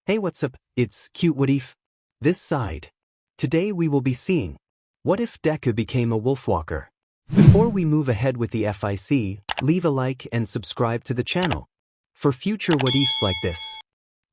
Hey, what's up? It's cute what if? This side. Today we will be seeing what if Deku became a Wolfwalker. Before we move ahead with the FIC, leave a like and subscribe to the channel for future what ifs like this.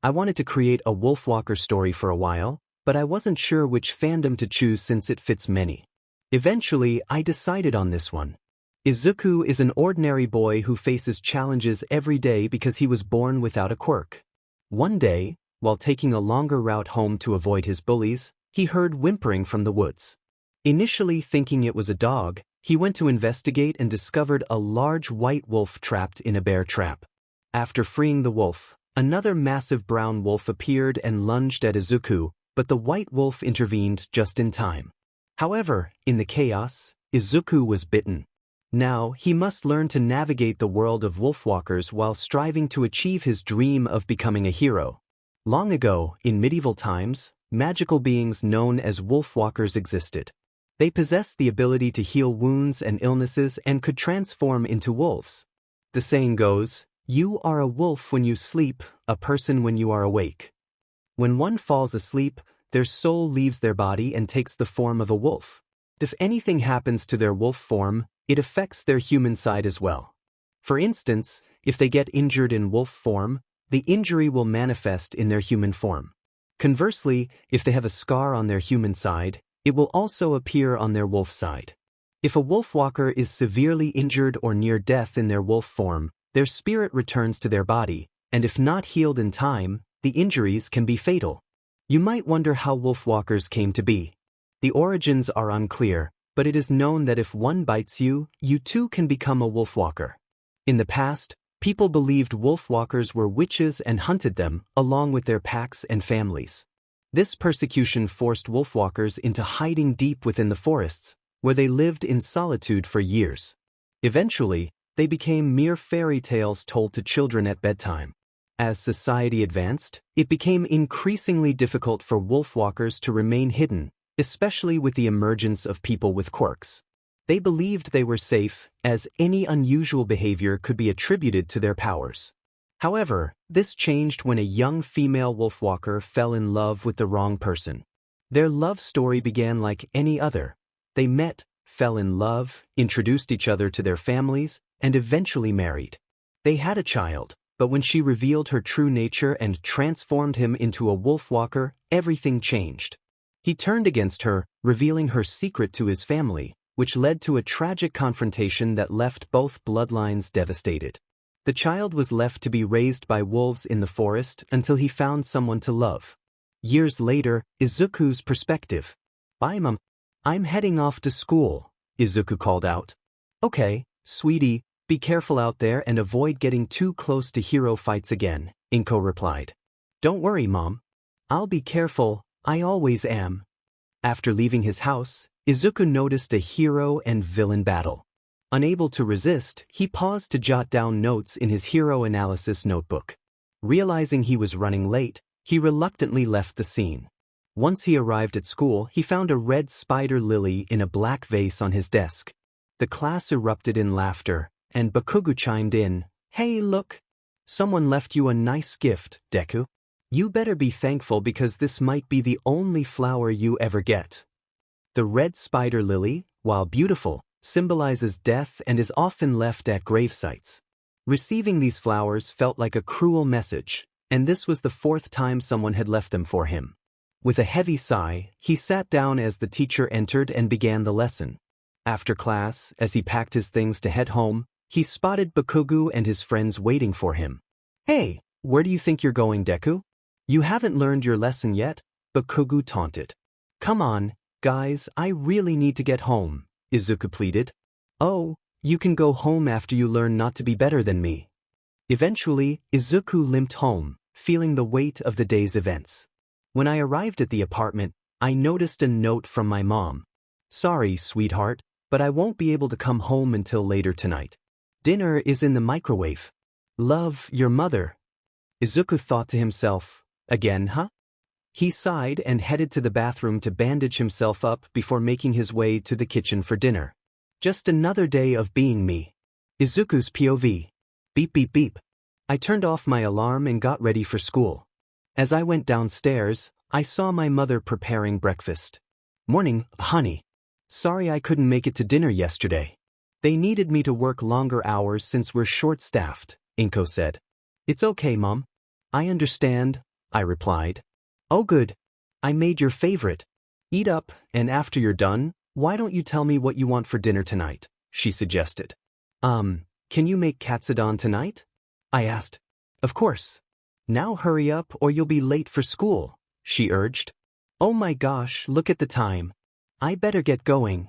I wanted to create a Wolfwalker story for a while, but I wasn't sure which fandom to choose since it fits many. Eventually, I decided on this one. Izuku is an ordinary boy who faces challenges every day because he was born without a quirk. One day, while taking a longer route home to avoid his bullies, he heard whimpering from the woods. Initially thinking it was a dog, he went to investigate and discovered a large white wolf trapped in a bear trap. After freeing the wolf, another massive brown wolf appeared and lunged at Izuku, but the white wolf intervened just in time. However, in the chaos, Izuku was bitten. Now, he must learn to navigate the world of Wolfwalkers while striving to achieve his dream of becoming a hero. Long ago, in medieval times, magical beings known as Wolfwalkers existed. They possessed the ability to heal wounds and illnesses and could transform into wolves. The saying goes, "You are a wolf when you sleep, a person when you are awake." When one falls asleep, their soul leaves their body and takes the form of a wolf. If anything happens to their wolf form, it affects their human side as well. For instance, if they get injured in wolf form, the injury will manifest in their human form. Conversely, if they have a scar on their human side, it will also appear on their wolf side. If a Wolfwalker is severely injured or near death in their wolf form, their spirit returns to their body, and if not healed in time, the injuries can be fatal. You might wonder how Wolfwalkers came to be. The origins are unclear, but it is known that if one bites you, you too can become a Wolfwalker. In the past, people believed Wolfwalkers were witches and hunted them, along with their packs and families. This persecution forced Wolfwalkers into hiding deep within the forests, where they lived in solitude for years. Eventually, they became mere fairy tales told to children at bedtime. As society advanced, it became increasingly difficult for Wolfwalkers to remain hidden, especially with the emergence of people with quirks. They believed they were safe, as any unusual behavior could be attributed to their powers. However, this changed when a young female Wolfwalker fell in love with the wrong person. Their love story began like any other. They met, fell in love, introduced each other to their families, and eventually married. They had a child, but when she revealed her true nature and transformed him into a Wolfwalker, everything changed. He turned against her, revealing her secret to his family, which led to a tragic confrontation that left both bloodlines devastated. The child was left to be raised by wolves in the forest until he found someone to love. Years later, Izuku's perspective. "Bye, Mom. I'm heading off to school," Izuku called out. "Okay, sweetie, be careful out there and avoid getting too close to hero fights again," Inko replied. "Don't worry, Mom. I'll be careful, I always am." After leaving his house, Izuku noticed a hero and villain battle. Unable to resist, he paused to jot down notes in his hero analysis notebook. Realizing he was running late, he reluctantly left the scene. Once he arrived at school, he found a red spider lily in a black vase on his desk. The class erupted in laughter, and Bakugo chimed in, "Hey, look! Someone left you a nice gift, Deku. You better be thankful because this might be the only flower you ever get." The red spider lily, while beautiful, symbolizes death and is often left at grave sites. Receiving these flowers felt like a cruel message, and this was the fourth time someone had left them for him. With a heavy sigh, he sat down as the teacher entered and began the lesson. After class, as he packed his things to head home, he spotted Bakugo and his friends waiting for him. "Hey, where do you think you're going, Deku? You haven't learned your lesson yet?" Bakugo taunted. "Come on, guys, I really need to get home," Izuku pleaded. "Oh, you can go home after you learn not to be better than me." Eventually, Izuku limped home, feeling the weight of the day's events. When I arrived at the apartment, I noticed a note from my mom. "Sorry, sweetheart, but I won't be able to come home until later tonight. Dinner is in the microwave. Love, your mother." Izuku thought to himself, "Again, huh?" He sighed and headed to the bathroom to bandage himself up before making his way to the kitchen for dinner. Just another day of being me. Izuku's POV. Beep beep beep. I turned off my alarm and got ready for school. As I went downstairs, I saw my mother preparing breakfast. Morning, honey. Sorry I couldn't make it to dinner yesterday. They needed me to work longer hours since we're short-staffed, Inko said. It's okay, Mom. I understand, I replied. Oh good. I made your favorite. Eat up, and after you're done, why don't you tell me what you want for dinner tonight, she suggested. Can you make katsudon tonight? I asked. Of course. Now hurry up or you'll be late for school, she urged. Oh my gosh, look at the time. I better get going,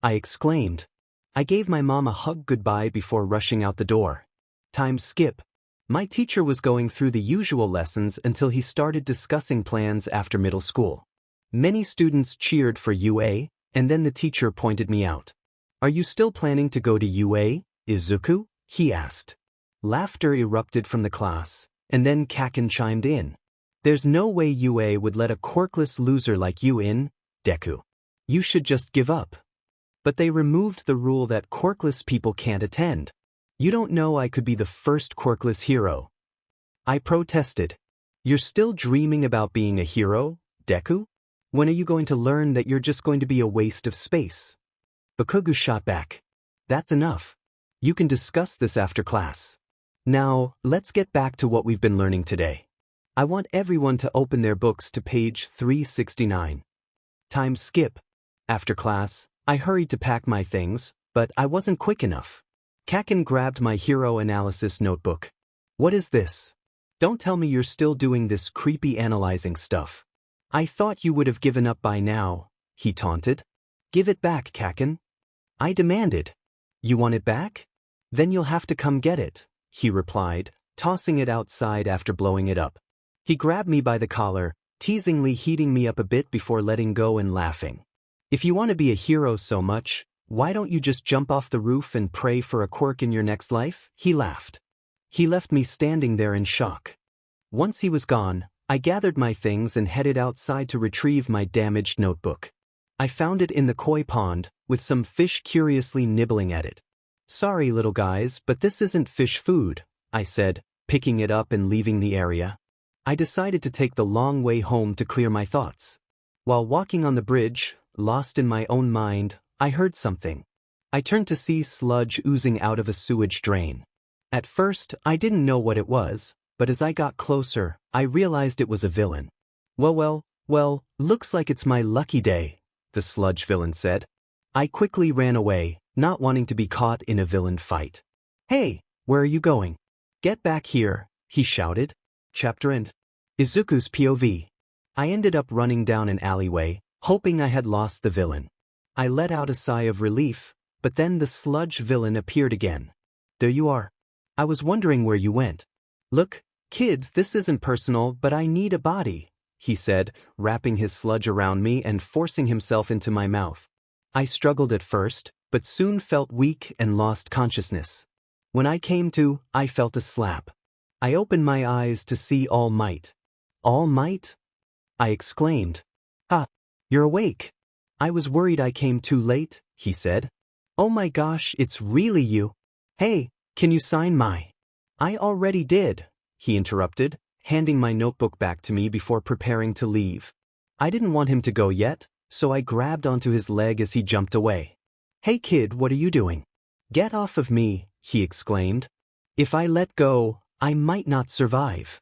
I exclaimed. I gave my mom a hug goodbye before rushing out the door. Time skip. My teacher was going through the usual lessons until he started discussing plans after middle school. Many students cheered for UA, and then the teacher pointed me out. Are you still planning to go to UA, Izuku? He asked. Laughter erupted from the class, and then Kaken chimed in. There's no way UA would let a quirkless loser like you in, Deku. You should just give up. But they removed the rule that quirkless people can't attend. You don't know I could be the first quirkless hero. I protested. You're still dreaming about being a hero, Deku? When are you going to learn that you're just going to be a waste of space? Bakugo shot back. That's enough. You can discuss this after class. Now, let's get back to what we've been learning today. I want everyone to open their books to page 369. Time skip. After class, I hurried to pack my things, but I wasn't quick enough. Kaken grabbed my hero analysis notebook. What is this? Don't tell me you're still doing this creepy analyzing stuff. I thought you would have given up by now, he taunted. Give it back, Kaken. I demanded. You want it back? Then you'll have to come get it, he replied, tossing it outside after blowing it up. He grabbed me by the collar, teasingly heating me up a bit before letting go and laughing. If you want to be a hero so much, why don't you just jump off the roof and pray for a quirk in your next life? He laughed. He left me standing there in shock. Once he was gone, I gathered my things and headed outside to retrieve my damaged notebook. I found it in the koi pond, with some fish curiously nibbling at it. Sorry, little guys, but this isn't fish food, I said, picking it up and leaving the area. I decided to take the long way home to clear my thoughts. While walking on the bridge, lost in my own mind, I heard something. I turned to see sludge oozing out of a sewage drain. At first, I didn't know what it was, but as I got closer, I realized it was a villain. Well, looks like it's my lucky day, the sludge villain said. I quickly ran away, not wanting to be caught in a villain fight. Hey, where are you going? Get back here, he shouted. Chapter end. Izuku's POV. I ended up running down an alleyway, hoping I had lost the villain. I let out a sigh of relief, but then the sludge villain appeared again. There you are. I was wondering where you went. Look, kid, this isn't personal, but I need a body, he said, wrapping his sludge around me and forcing himself into my mouth. I struggled at first, but soon felt weak and lost consciousness. When I came to, I felt a slap. I opened my eyes to see All Might. All Might? I exclaimed. Ha! You're awake. I was worried I came too late, he said. Oh my gosh, it's really you. Hey, can you sign my... I already did, he interrupted, handing my notebook back to me before preparing to leave. I didn't want him to go yet, so I grabbed onto his leg as he jumped away. Hey kid, what are you doing? Get off of me, he exclaimed. If I let go, I might not survive.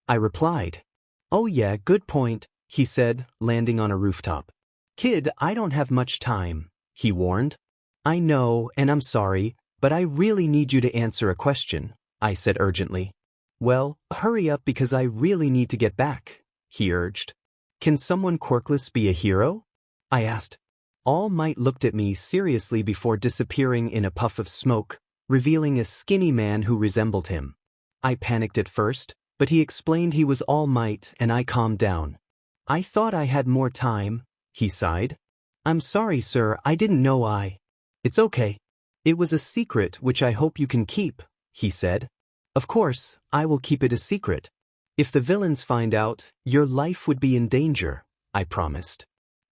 I replied. Oh yeah, good point, he said, landing on a rooftop. Kid, I don't have much time, he warned. I know, and I'm sorry, but I really need you to answer a question, I said urgently. Well, hurry up because I really need to get back, he urged. Can someone quirkless be a hero? I asked. All Might looked at me seriously before disappearing in a puff of smoke, revealing a skinny man who resembled him. I panicked at first, but he explained he was All Might and I calmed down. I thought I had more time, he sighed. I'm sorry, sir, I didn't know I... It's okay. It was a secret which I hope you can keep, he said. Of course, I will keep it a secret. If the villains find out, your life would be in danger, I promised.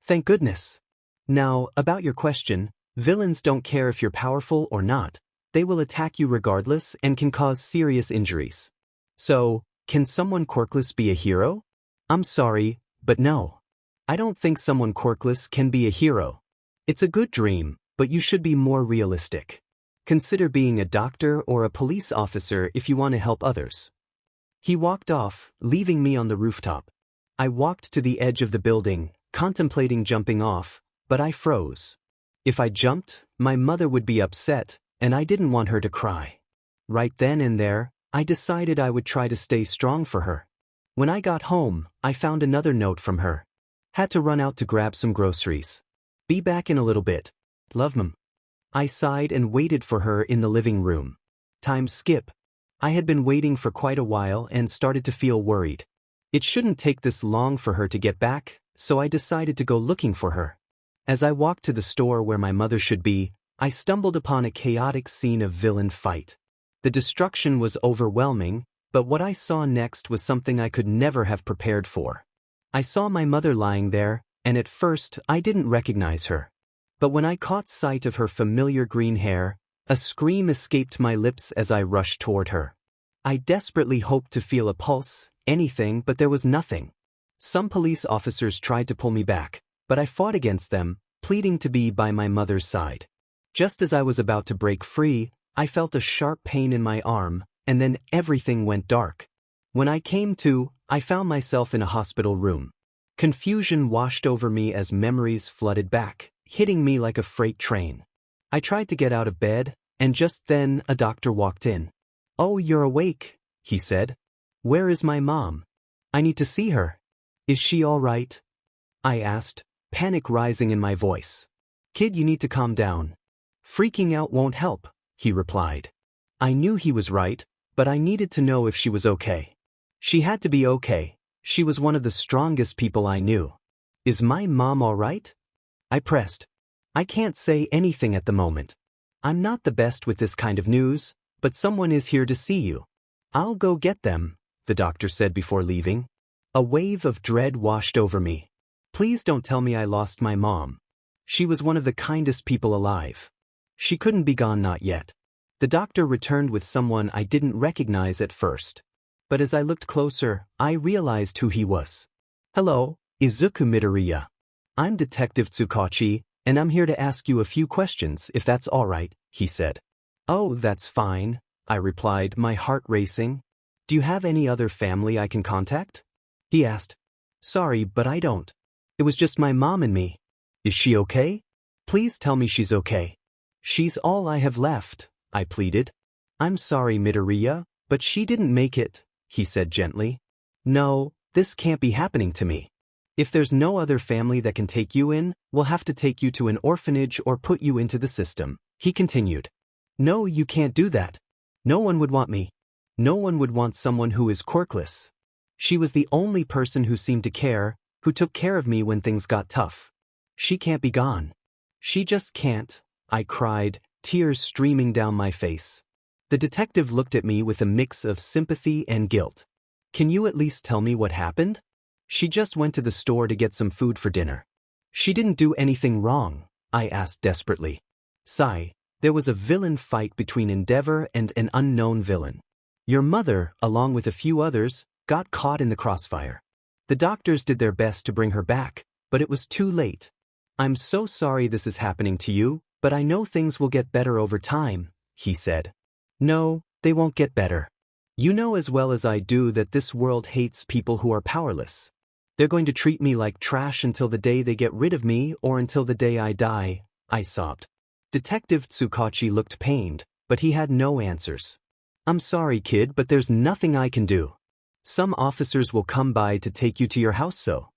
Thank goodness. Now, about your question, villains don't care if you're powerful or not. They will attack you regardless and can cause serious injuries. So, Can someone quirkless be a hero? I'm sorry, but no. I don't think someone quirkless can be a hero. It's a good dream, but you should be more realistic. Consider being a doctor or a police officer if you want to help others. He walked off, leaving me on the rooftop. I walked to the edge of the building, contemplating jumping off, but I froze. If I jumped, my mother would be upset, and I didn't want her to cry. Right then and there, I decided I would try to stay strong for her. When I got home, I found another note from her. Had to run out to grab some groceries. Be back in a little bit. Love, Mom. I sighed and waited for her in the living room. Time skip. I had been waiting for quite a while and started to feel worried. It shouldn't take this long for her to get back, so I decided to go looking for her. As I walked to the store where my mother should be, I stumbled upon a chaotic scene of villain fight. The destruction was overwhelming, but what I saw next was something I could never have prepared for. I saw my mother lying there, and at first I didn't recognize her. But when I caught sight of her familiar green hair, a scream escaped my lips as I rushed toward her. I desperately hoped to feel a pulse, anything, but there was nothing. Some police officers tried to pull me back, but I fought against them, pleading to be by my mother's side. Just as I was about to break free, I felt a sharp pain in my arm, and then everything went dark. When I came to, I found myself in a hospital room. Confusion washed over me as memories flooded back, hitting me like a freight train. I tried to get out of bed, and just then a doctor walked in. "Oh, you're awake," he said. "Where is my mom? I need to see her. Is she all right?" I asked, panic rising in my voice. "Kid, you need to calm down. Freaking out won't help," he replied. I knew he was right, but I needed to know if she was okay. She had to be okay. She was one of the strongest people I knew. "Is my mom all right?" I pressed. "I can't say anything at the moment. I'm not the best with this kind of news, but someone is here to see you." "I'll go get them," the doctor said before leaving. A wave of dread washed over me. Please don't tell me I lost my mom. She was one of the kindest people alive. She couldn't be gone, not yet. The doctor returned with someone I didn't recognize at first. But as I looked closer, I realized who he was. "Hello, Izuku Midoriya. I'm Detective Tsukachi, and I'm here to ask you a few questions if that's all right," he said. "Oh, that's fine," I replied, my heart racing. "Do you have any other family I can contact?" He asked. "Sorry, but I don't. It was just my mom and me." "Is she okay? Please tell me she's okay." "She's all I have left," I pleaded. "I'm sorry, Midoriya, but she didn't make it," he said gently. "No, this can't be happening to me. If there's no other family that can take you in, we'll have to take you to an orphanage or put you into the system," he continued. "No, you can't do that. No one would want me. No one would want someone who is quirkless. She was the only person who seemed to care, who took care of me when things got tough. She can't be gone. She just can't," I cried, tears streaming down my face. The detective looked at me with a mix of sympathy and guilt. "Can you at least tell me what happened?" "She just went to the store to get some food for dinner." "She didn't do anything wrong," I asked desperately. "Sigh, there was a villain fight between Endeavor and an unknown villain. Your mother, along with a few others, got caught in the crossfire. The doctors did their best to bring her back, but it was too late. I'm so sorry this is happening to you, but I know things will get better over time," he said. "No, they won't get better. You know as well as I do that this world hates people who are powerless. They're going to treat me like trash until the day they get rid of me or until the day I die," I sobbed. Detective Tsukachi looked pained, but he had no answers. "I'm sorry, kid, but there's nothing I can do. Some officers will come by to take you to your house so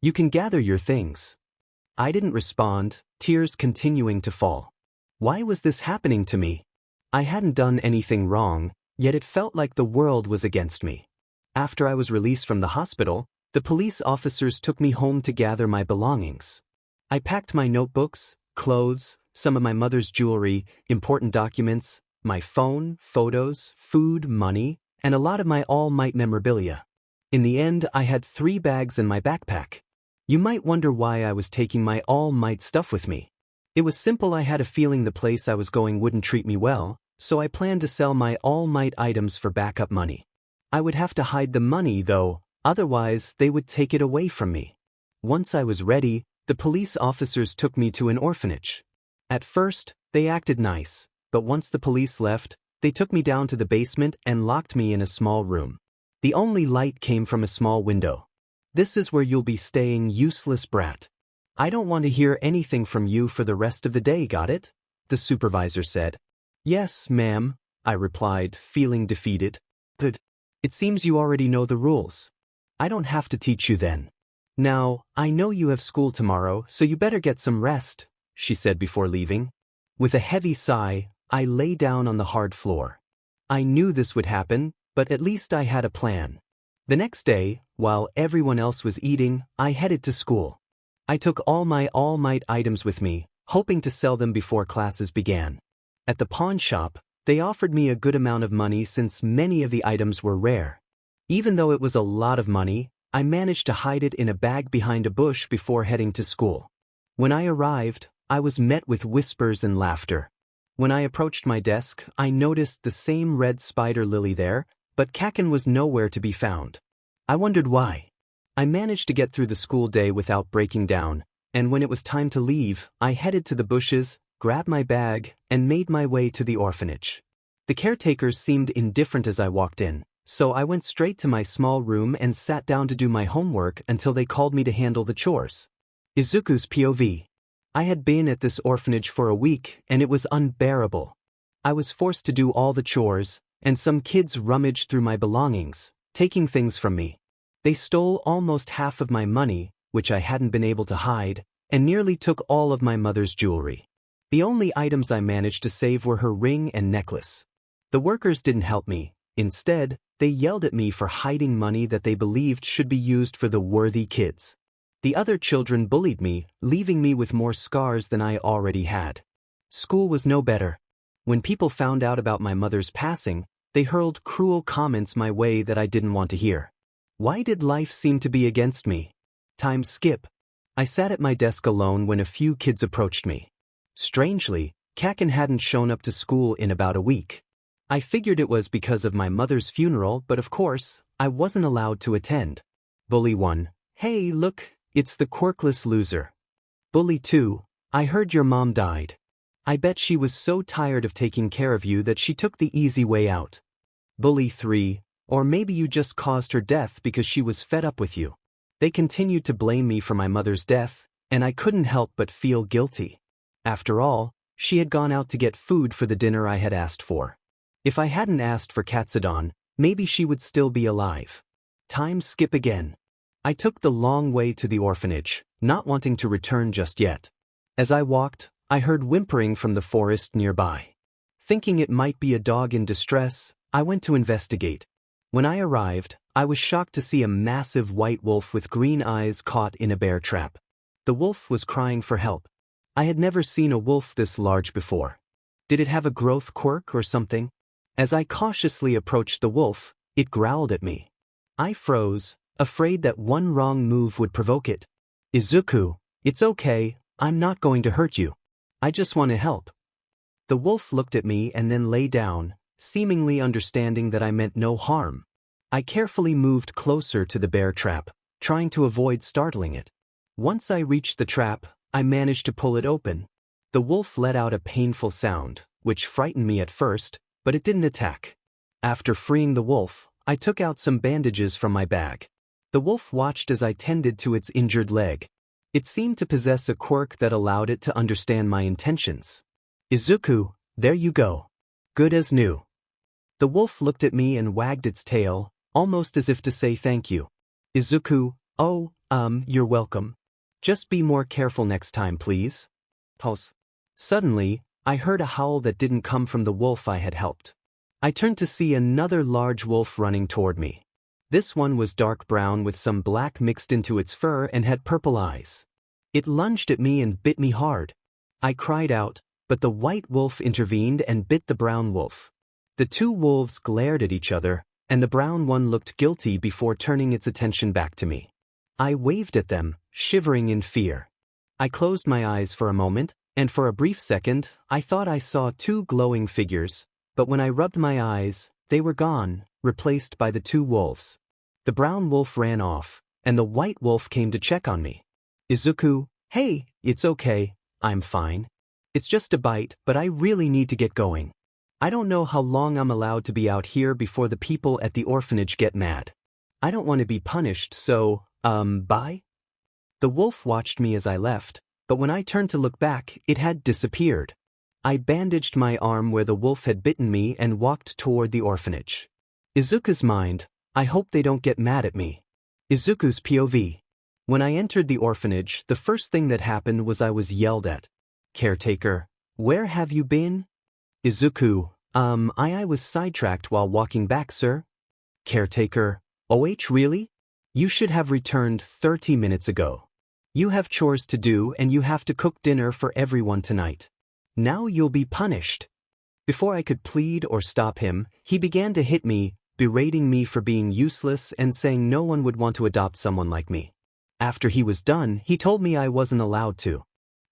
you can gather your things." I didn't respond, tears continuing to fall. Why was this happening to me? I hadn't done anything wrong, yet it felt like the world was against me. After I was released from the hospital, the police officers took me home to gather my belongings. I packed my notebooks, clothes, some of my mother's jewelry, important documents, my phone, photos, food, money, and a lot of my All Might memorabilia. In the end, I had 3 bags in my backpack. You might wonder why I was taking my All Might stuff with me. It was simple. I had a feeling the place I was going wouldn't treat me well, so I planned to sell my All Might items for backup money. I would have to hide the money though, otherwise they would take it away from me. Once I was ready, the police officers took me to an orphanage. At first, they acted nice, but once the police left, they took me down to the basement and locked me in a small room. The only light came from a small window. "This is where you'll be staying, useless brat. I don't want to hear anything from you for the rest of the day, got it?" the supervisor said. "Yes, ma'am," I replied, feeling defeated. "But it seems you already know the rules. I don't have to teach you then. Now, I know you have school tomorrow, so you better get some rest," she said before leaving. With a heavy sigh, I lay down on the hard floor. I knew this would happen, but at least I had a plan. The next day, while everyone else was eating, I headed to school. I took all my All Might items with me, hoping to sell them before classes began. At the pawn shop, they offered me a good amount of money since many of the items were rare. Even though it was a lot of money, I managed to hide it in a bag behind a bush before heading to school. When I arrived, I was met with whispers and laughter. When I approached my desk, I noticed the same red spider lily there, but Kaken was nowhere to be found. I wondered why. I managed to get through the school day without breaking down, and when it was time to leave, I headed to the bushes, grabbed my bag, and made my way to the orphanage. The caretakers seemed indifferent as I walked in, so I went straight to my small room and sat down to do my homework until they called me to handle the chores. Izuku's POV. I had been at this orphanage for a week, and it was unbearable. I was forced to do all the chores, and some kids rummaged through my belongings, taking things from me. They stole almost half of my money, which I hadn't been able to hide, and nearly took all of my mother's jewelry. The only items I managed to save were her ring and necklace. The workers didn't help me. Instead, they yelled at me for hiding money that they believed should be used for the worthy kids. The other children bullied me, leaving me with more scars than I already had. School was no better. When people found out about my mother's passing, they hurled cruel comments my way that I didn't want to hear. Why did life seem to be against me? Time skip. I sat at my desk alone when a few kids approached me. Strangely, Kaken hadn't shown up to school in about a week. I figured it was because of my mother's funeral, but of course, I wasn't allowed to attend. Bully 1. Hey, look, it's the quirkless loser. Bully 2. I heard your mom died. I bet she was so tired of taking care of you that she took the easy way out. Bully 3. Or maybe you just caused her death because she was fed up with you. They continued to blame me for my mother's death, and I couldn't help but feel guilty. After all, she had gone out to get food for the dinner I had asked for. If I hadn't asked for Katsudon, maybe she would still be alive. Time skip again. I took the long way to the orphanage, not wanting to return just yet. As I walked, I heard whimpering from the forest nearby. Thinking it might be a dog in distress, I went to investigate. When I arrived, I was shocked to see a massive white wolf with green eyes caught in a bear trap. The wolf was crying for help. I had never seen a wolf this large before. Did it have a growth quirk or something? As I cautiously approached the wolf, it growled at me. I froze, afraid that one wrong move would provoke it. Izuku, it's okay, I'm not going to hurt you. I just want to help. The wolf looked at me and then lay down, seemingly understanding that I meant no harm. I carefully moved closer to the bear trap, trying to avoid startling it. Once I reached the trap, I managed to pull it open. The wolf let out a painful sound, which frightened me at first, but it didn't attack. After freeing the wolf, I took out some bandages from my bag. The wolf watched as I tended to its injured leg. It seemed to possess a quirk that allowed it to understand my intentions. Izuku, there you go. Good as new. The wolf looked at me and wagged its tail, almost as if to say thank you. Izuku, oh, you're welcome. Just be more careful next time, please. Pause. Suddenly, I heard a howl that didn't come from the wolf I had helped. I turned to see another large wolf running toward me. This one was dark brown with some black mixed into its fur and had purple eyes. It lunged at me and bit me hard. I cried out, but the white wolf intervened and bit the brown wolf. The two wolves glared at each other, and the brown one looked guilty before turning its attention back to me. I waved at them, shivering in fear. I closed my eyes for a moment, and for a brief second, I thought I saw two glowing figures, but when I rubbed my eyes, they were gone, replaced by the two wolves. The brown wolf ran off, and the white wolf came to check on me. Izuku, hey, it's okay, I'm fine. It's just a bite, but I really need to get going. I don't know how long I'm allowed to be out here before the people at the orphanage get mad. I don't want to be punished, so, bye? The wolf watched me as I left, but when I turned to look back, it had disappeared. I bandaged my arm where the wolf had bitten me and walked toward the orphanage. Izuku's mind, I hope they don't get mad at me. Izuku's POV. When I entered the orphanage, the first thing that happened was I was yelled at. Caretaker, where have you been? Izuku, I was sidetracked while walking back, sir. Caretaker, OH really? You should have returned 30 minutes ago. You have chores to do and you have to cook dinner for everyone tonight. Now you'll be punished. Before I could plead or stop him, he began to hit me, berating me for being useless and saying no one would want to adopt someone like me. After he was done, he told me I wasn't allowed to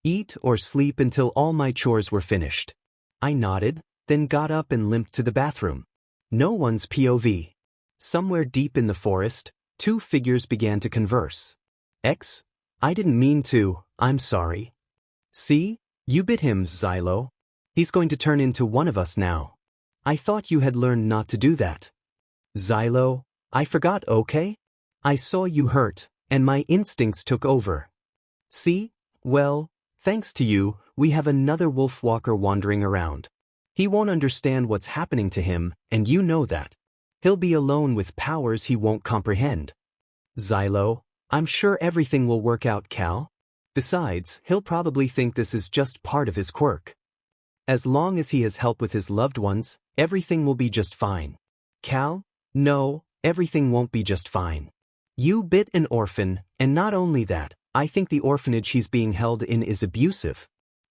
eat or sleep until all my chores were finished. I nodded, then got up and limped to the bathroom. No one's POV. Somewhere deep in the forest, two figures began to converse. X? I didn't mean to, I'm sorry. See? You bit him, Xylo. He's going to turn into one of us now. I thought you had learned not to do that. Xylo, I forgot, okay? I saw you hurt, and my instincts took over. See? Well, thanks to you, we have another Wolfwalker wandering around. He won't understand what's happening to him, and you know that. He'll be alone with powers he won't comprehend. Xylo, I'm sure everything will work out, Cal. Besides, he'll probably think this is just part of his quirk. As long as he has help with his loved ones, everything will be just fine. Cal? No, everything won't be just fine. You bit an orphan, and not only that, I think the orphanage he's being held in is abusive.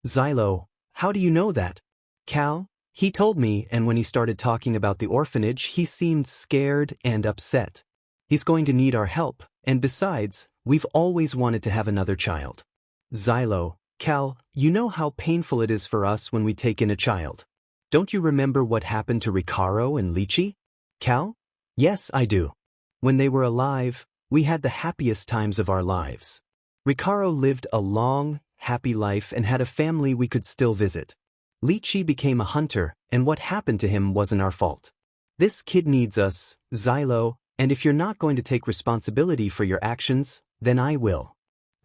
Xylo, how do you know that? Cal? He told me, and when he started talking about the orphanage, he seemed scared and upset. He's going to need our help, and besides, we've always wanted to have another child. Xylo, Cal, you know how painful it is for us when we take in a child. Don't you remember what happened to Ricaro and Lychee? Cal? Yes, I do. When they were alive, we had the happiest times of our lives. Ricaro lived a long, happy life and had a family we could still visit. Lychee became a hunter, and what happened to him wasn't our fault. This kid needs us, Xylo, and if you're not going to take responsibility for your actions, then I will.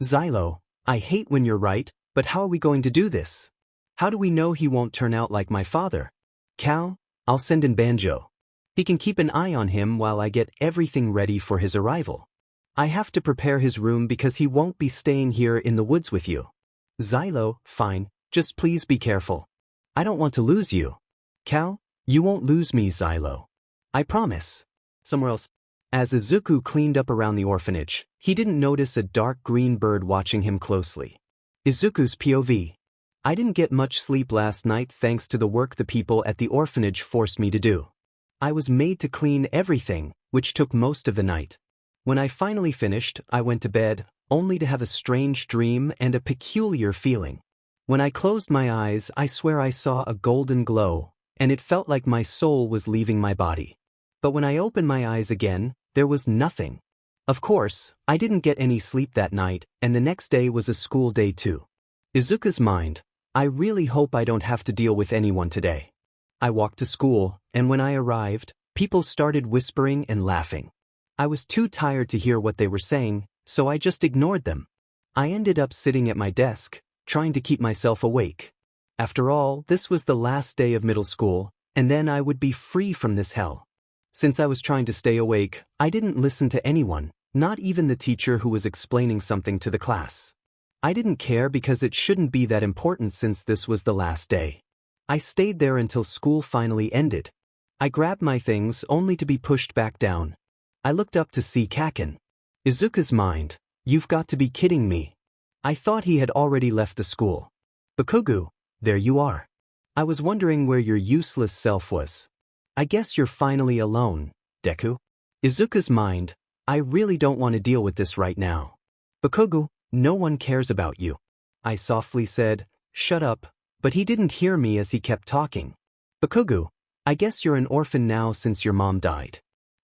Xylo, I hate when you're right, but how are we going to do this? How do we know he won't turn out like my father? Cal, I'll send in Banjo. He can keep an eye on him while I get everything ready for his arrival. I have to prepare his room because he won't be staying here in the woods with you. Xylo, fine, just please be careful. I don't want to lose you. Cal, you won't lose me, Xylo. I promise. Somewhere else. As Izuku cleaned up around the orphanage, he didn't notice a dark green bird watching him closely. Izuku's POV. I didn't get much sleep last night thanks to the work the people at the orphanage forced me to do. I was made to clean everything, which took most of the night. When I finally finished, I went to bed, only to have a strange dream and a peculiar feeling. When I closed my eyes, I swear I saw a golden glow, and it felt like my soul was leaving my body. But when I opened my eyes again, there was nothing. Of course, I didn't get any sleep that night, and the next day was a school day too. Izuku's mind, I really hope I don't have to deal with anyone today. I walked to school, and when I arrived, people started whispering and laughing. I was too tired to hear what they were saying, so I just ignored them. I ended up sitting at my desk, trying to keep myself awake. After all, this was the last day of middle school, and then I would be free from this hell. Since I was trying to stay awake, I didn't listen to anyone, not even the teacher who was explaining something to the class. I didn't care because it shouldn't be that important since this was the last day. I stayed there until school finally ended. I grabbed my things only to be pushed back down. I looked up to see Kaken. Izuku's mind, you've got to be kidding me. I thought he had already left the school. Bakugu, there you are. I was wondering where your useless self was. I guess you're finally alone, Deku. Izuku's mind, I really don't want to deal with this right now. Bakugu, no one cares about you. I softly said, shut up, but he didn't hear me as he kept talking. Bakugu, I guess you're an orphan now since your mom died.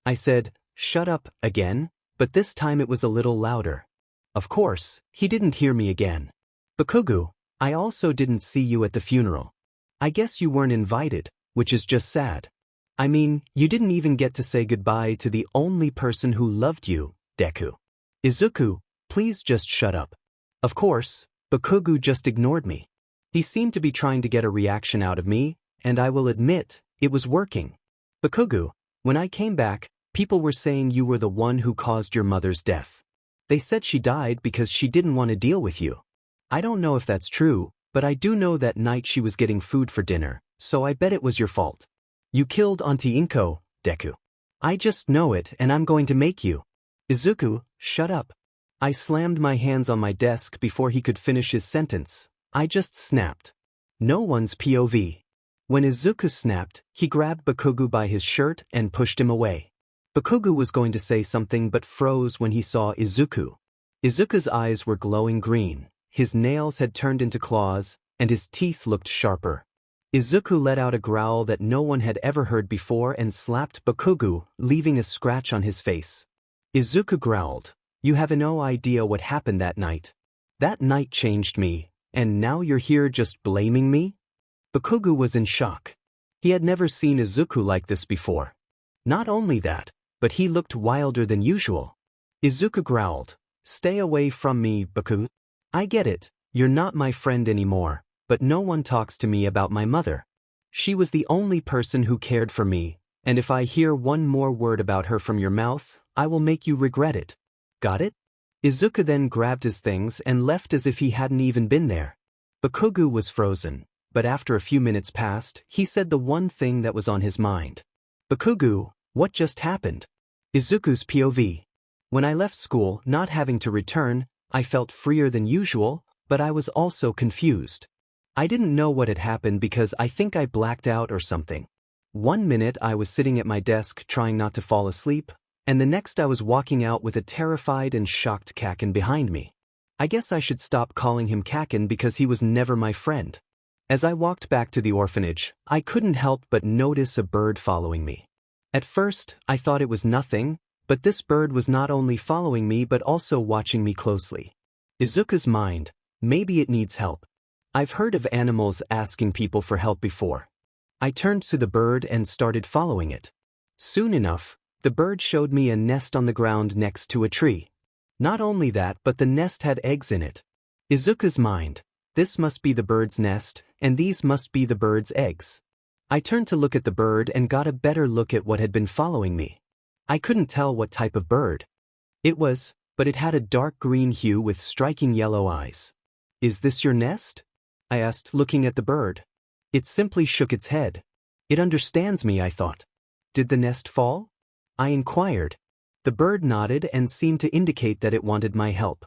I said, shut up, again, but this time it was a little louder. Of course, he didn't hear me again. Bakugo, I also didn't see you at the funeral. I guess you weren't invited, which is just sad. I mean, you didn't even get to say goodbye to the only person who loved you, Deku. Izuku, please just shut up. Of course, Bakugo just ignored me. He seemed to be trying to get a reaction out of me, and I will admit, it was working. Bakugo, when I came back, people were saying you were the one who caused your mother's death. They said she died because she didn't want to deal with you. I don't know if that's true, but I do know that night she was getting food for dinner, so I bet it was your fault. You killed Auntie Inko, Deku. I just know it and I'm going to make you. Izuku, shut up. I slammed my hands on my desk before he could finish his sentence. I just snapped. No one's POV. When Izuku snapped, he grabbed Bakugo by his shirt and pushed him away. Bakugo was going to say something but froze when he saw Izuku. Izuku's eyes were glowing green, his nails had turned into claws, and his teeth looked sharper. Izuku let out a growl that no one had ever heard before and slapped Bakugo, leaving a scratch on his face. Izuku growled, "You have no idea what happened that night. That night changed me, and now you're here just blaming me?" Bakugo was in shock. He had never seen Izuku like this before. Not only that, but he looked wilder than usual. Izuku growled, "Stay away from me, Bakugo. I get it, you're not my friend anymore, but no one talks to me about my mother. She was the only person who cared for me, and if I hear one more word about her from your mouth, I will make you regret it. Got it?" Izuku then grabbed his things and left as if he hadn't even been there. Bakugo was frozen, but after a few minutes passed, he said the one thing that was on his mind. "Bakugo, what just happened?" Izuku's POV. When I left school, not having to return, I felt freer than usual, but I was also confused. I didn't know what had happened because I think I blacked out or something. One minute I was sitting at my desk trying not to fall asleep, and the next I was walking out with a terrified and shocked Kaken behind me. I guess I should stop calling him Kaken because he was never my friend. As I walked back to the orphanage, I couldn't help but notice a bird following me. At first, I thought it was nothing, but this bird was not only following me but also watching me closely. Izuku's mind, maybe it needs help. I've heard of animals asking people for help before. I turned to the bird and started following it. Soon enough, the bird showed me a nest on the ground next to a tree. Not only that, but the nest had eggs in it. Izuku's mind, this must be the bird's nest, and these must be the bird's eggs. I turned to look at the bird and got a better look at what had been following me. I couldn't tell what type of bird it was, but it had a dark green hue with striking yellow eyes. "Is this your nest?" I asked, looking at the bird. It simply shook its head. It understands me, I thought. "Did the nest fall?" I inquired. The bird nodded and seemed to indicate that it wanted my help.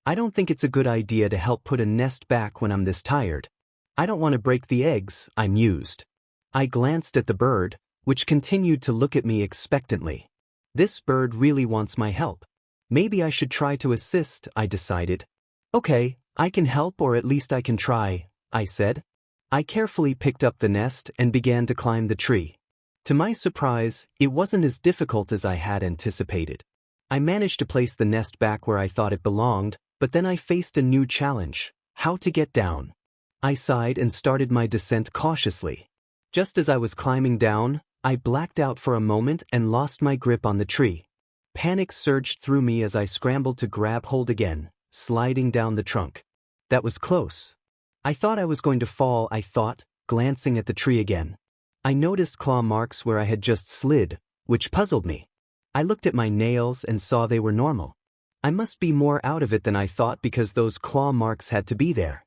I don't think it's a good idea to help put a nest back when I'm this tired. I don't want to break the eggs, I mused. I glanced at the bird, which continued to look at me expectantly. This bird really wants my help. Maybe I should try to assist, I decided. "Okay, I can help, or at least I can try," I said. I carefully picked up the nest and began to climb the tree. To my surprise, it wasn't as difficult as I had anticipated. I managed to place the nest back where I thought it belonged, but then I faced a new challenge: how to get down. I sighed and started my descent cautiously. Just as I was climbing down, I blacked out for a moment and lost my grip on the tree. Panic surged through me as I scrambled to grab hold again, sliding down the trunk. That was close. I thought I was going to fall, I thought, glancing at the tree again. I noticed claw marks where I had just slid, which puzzled me. I looked at my nails and saw they were normal. I must be more out of it than I thought because those claw marks had to be there.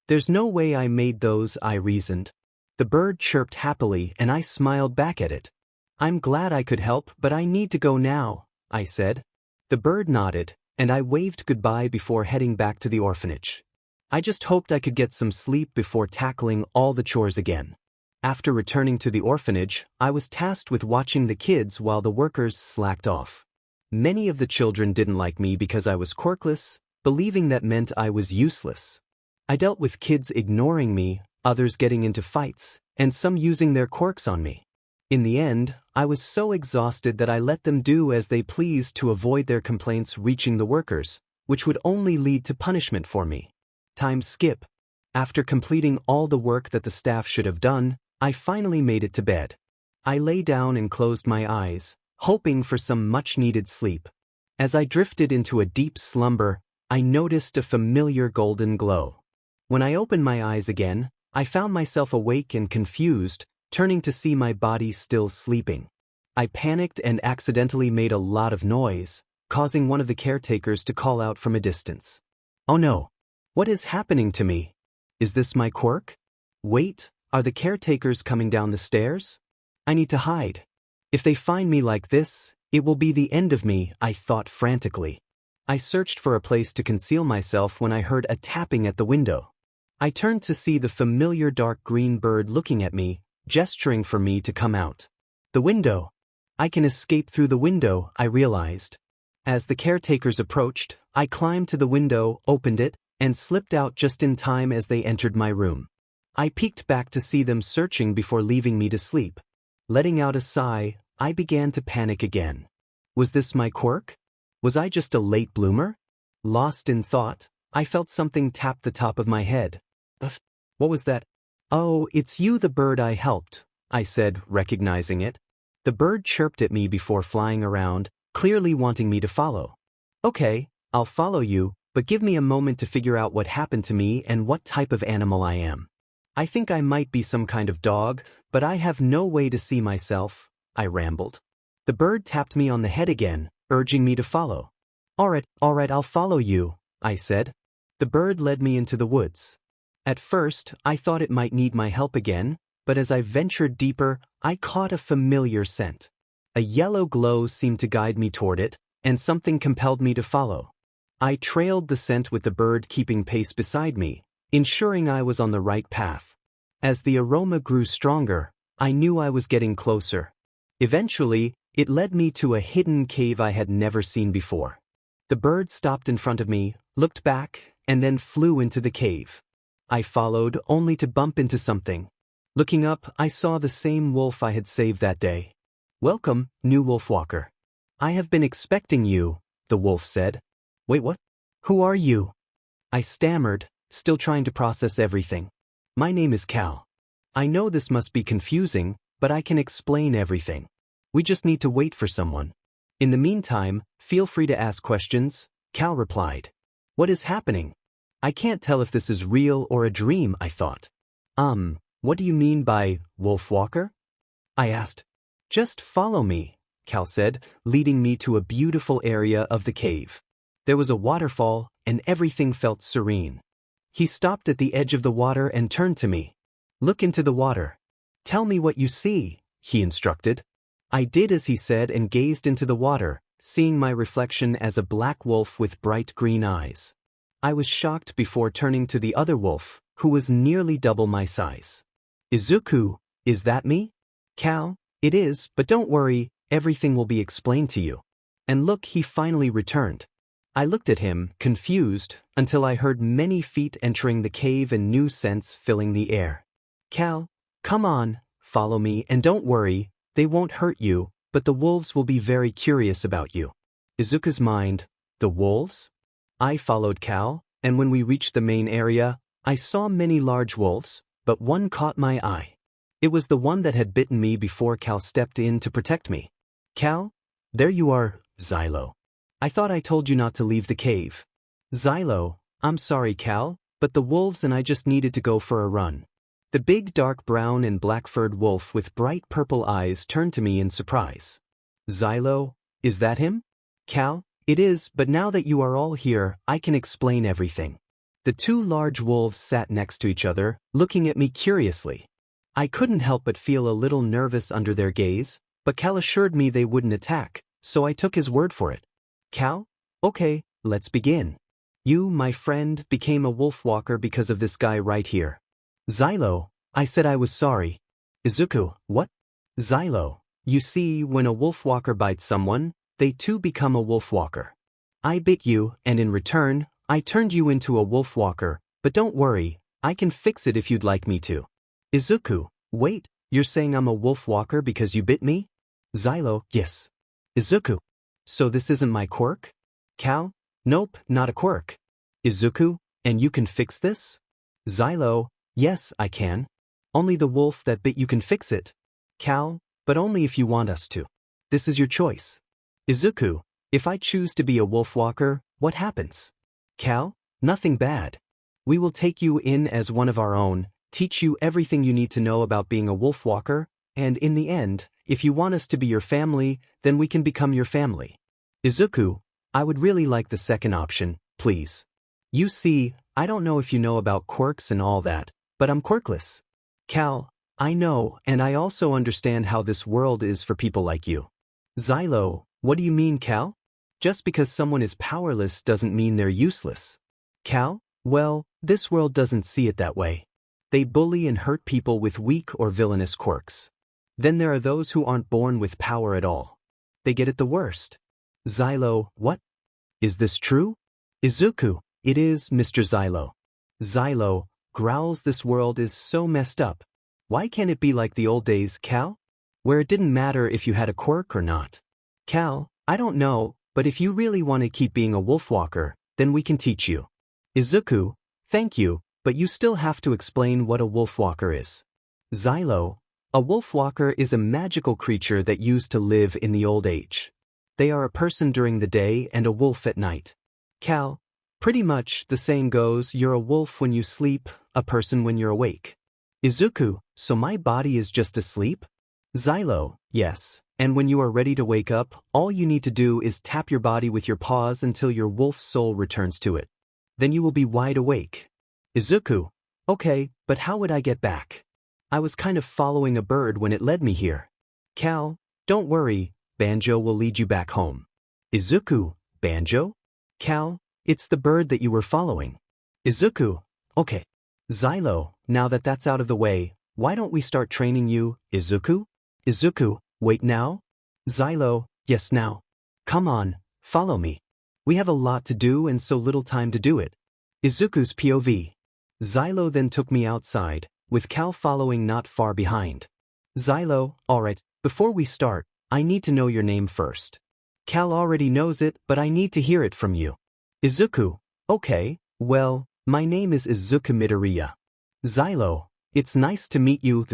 There's no way I made those, I reasoned. The bird chirped happily and I smiled back at it. "I'm glad I could help, but I need to go now," I said. The bird nodded, and I waved goodbye before heading back to the orphanage. I just hoped I could get some sleep before tackling all the chores again. After returning to the orphanage, I was tasked with watching the kids while the workers slacked off. Many of the children didn't like me because I was quirkless, believing that meant I was useless. I dealt with kids ignoring me, others getting into fights, and some using their quirks on me. In the end, I was so exhausted that I let them do as they pleased to avoid their complaints reaching the workers, which would only lead to punishment for me. Time skip. After completing all the work that the staff should have done, I finally made it to bed. I lay down and closed my eyes, hoping for some much-needed sleep. As I drifted into a deep slumber, I noticed a familiar golden glow. When I opened my eyes again, I found myself awake and confused, turning to see my body still sleeping. I panicked and accidentally made a lot of noise, causing one of the caretakers to call out from a distance. Oh no! What is happening to me? Is this my quirk? Wait, are the caretakers coming down the stairs? I need to hide. If they find me like this, it will be the end of me, I thought frantically. I searched for a place to conceal myself when I heard a tapping at the window. I turned to see the familiar dark green bird looking at me, gesturing for me to come out. The window. I can escape through the window, I realized. As the caretakers approached, I climbed to the window, opened it, and slipped out just in time as they entered my room. I peeked back to see them searching before leaving me to sleep. Letting out a sigh, I began to panic again. Was this my quirk? Was I just a late bloomer? Lost in thought, I felt something tap the top of my head. What was that? Oh, it's you, the bird I helped, I said, recognizing it. The bird chirped at me before flying around, clearly wanting me to follow. Okay, I'll follow you, but give me a moment to figure out what happened to me and what type of animal I am. I think I might be some kind of dog, but I have no way to see myself, I rambled. The bird tapped me on the head again, urging me to follow. All right, I'll follow you, I said. The bird led me into the woods. At first, I thought it might need my help again, but as I ventured deeper, I caught a familiar scent. A yellow glow seemed to guide me toward it, and something compelled me to follow. I trailed the scent with the bird keeping pace beside me, ensuring I was on the right path. As the aroma grew stronger, I knew I was getting closer. Eventually, it led me to a hidden cave I had never seen before. The bird stopped in front of me, looked back, and then flew into the cave. I followed, only to bump into something. Looking up, I saw the same wolf I had saved that day. Welcome, new Wolfwalker. I have been expecting you, the wolf said. Wait, what? Who are you? I stammered, still trying to process everything. My name is Cal. I know this must be confusing, but I can explain everything. We just need to wait for someone. In the meantime, feel free to ask questions, Cal replied. What is happening? I can't tell if this is real or a dream, I thought. What do you mean by Wolfwalker? I asked. Just follow me, Cal said, leading me to a beautiful area of the cave. There was a waterfall, and everything felt serene. He stopped at the edge of the water and turned to me. Look into the water. Tell me what you see, he instructed. I did as he said and gazed into the water, seeing my reflection as a black wolf with bright green eyes. I was shocked before turning to the other wolf, who was nearly double my size. Izuku, is that me? Cal, it is, but don't worry, everything will be explained to you. And look, he finally returned. I looked at him, confused, until I heard many feet entering the cave and new scents filling the air. Cal, come on, follow me, and don't worry, they won't hurt you, but the wolves will be very curious about you. Izuku's mind, the wolves? I followed Cal, and when we reached the main area, I saw many large wolves, but one caught my eye. It was the one that had bitten me before Cal stepped in to protect me. Cal, there you are, Xylo. I thought I told you not to leave the cave. Xylo, I'm sorry, Cal, but the wolves and I just needed to go for a run. The big dark brown and black-furred wolf with bright purple eyes turned to me in surprise. Xylo, is that him? Cal, it is, but now that you are all here, I can explain everything. The two large wolves sat next to each other, looking at me curiously. I couldn't help but feel a little nervous under their gaze, but Cal assured me they wouldn't attack, so I took his word for it. Cal? Okay, let's begin. You, my friend, became a Wolfwalker because of this guy right here. Xylo, I said I was sorry. Izuku, what? Xylo, you see, when a Wolfwalker bites someone, they too become a Wolfwalker. I bit you, and in return, I turned you into a Wolfwalker, but don't worry, I can fix it if you'd like me to. Izuku, wait, You're saying I'm a Wolfwalker because you bit me? Xylo, yes. Izuku. So this isn't my quirk? Cal? Nope, not a quirk. Izuku, and you can fix this? Xylo, yes, I can. Only the wolf that bit you can fix it. Cal, but only if you want us to. This is your choice. Izuku, if I choose to be a Wolfwalker, what happens? Cal, nothing bad. We will take you in as one of our own, teach you everything you need to know about being a Wolfwalker, and in the end, if you want us to be your family, then we can become your family. Izuku, I would really like the second option, please. You see, I don't know if you know about quirks and all that, but I'm quirkless. Cal, I know, and I also understand how this world is for people like you. Xylo, what do you mean, Cal? Just because someone is powerless doesn't mean they're useless. Cal, well, this world doesn't see it that way. They bully and hurt people with weak or villainous quirks. Then there are those who aren't born with power at all. They get it the worst. Xylo, what? Is this true? Izuku, it is, Mr. Xylo. Xylo, growls, this world is so messed up. Why can't it be like the old days, Cal? Where it didn't matter if you had a quirk or not. Cal, I don't know, but if you really want to keep being a Wolfwalker, then we can teach you. Izuku, thank you, but you still have to explain what a Wolfwalker is. Xylo, a Wolfwalker is a magical creature that used to live in the old age. They are a person during the day and a wolf at night. Cal, pretty much the saying goes, you're a wolf when you sleep, a person when you're awake. Izuku, so my body is just asleep? Xylo, yes, and when you are ready to wake up, all you need to do is tap your body with your paws until your wolf soul returns to it. Then you will be wide awake. Izuku, okay, but how would I get back? I was kind of following a bird when it led me here. Cal, don't worry, Banjo will lead you back home. Izuku, Banjo? Cal, it's the bird that you were following. Izuku, okay. Xylo, now that that's out of the way, why don't we start training you, Izuku? Izuku, wait now? Xylo, yes now. Come on, follow me. We have a lot to do and so little time to do it. Izuku's POV. Xylo then took me outside, with Cal following not far behind. Xylo, alright, before we start, I need to know your name first. Cal already knows it, but I need to hear it from you. Izuku, okay, well, my name is Izuku Midoriya. Xylo, it's nice to meet you,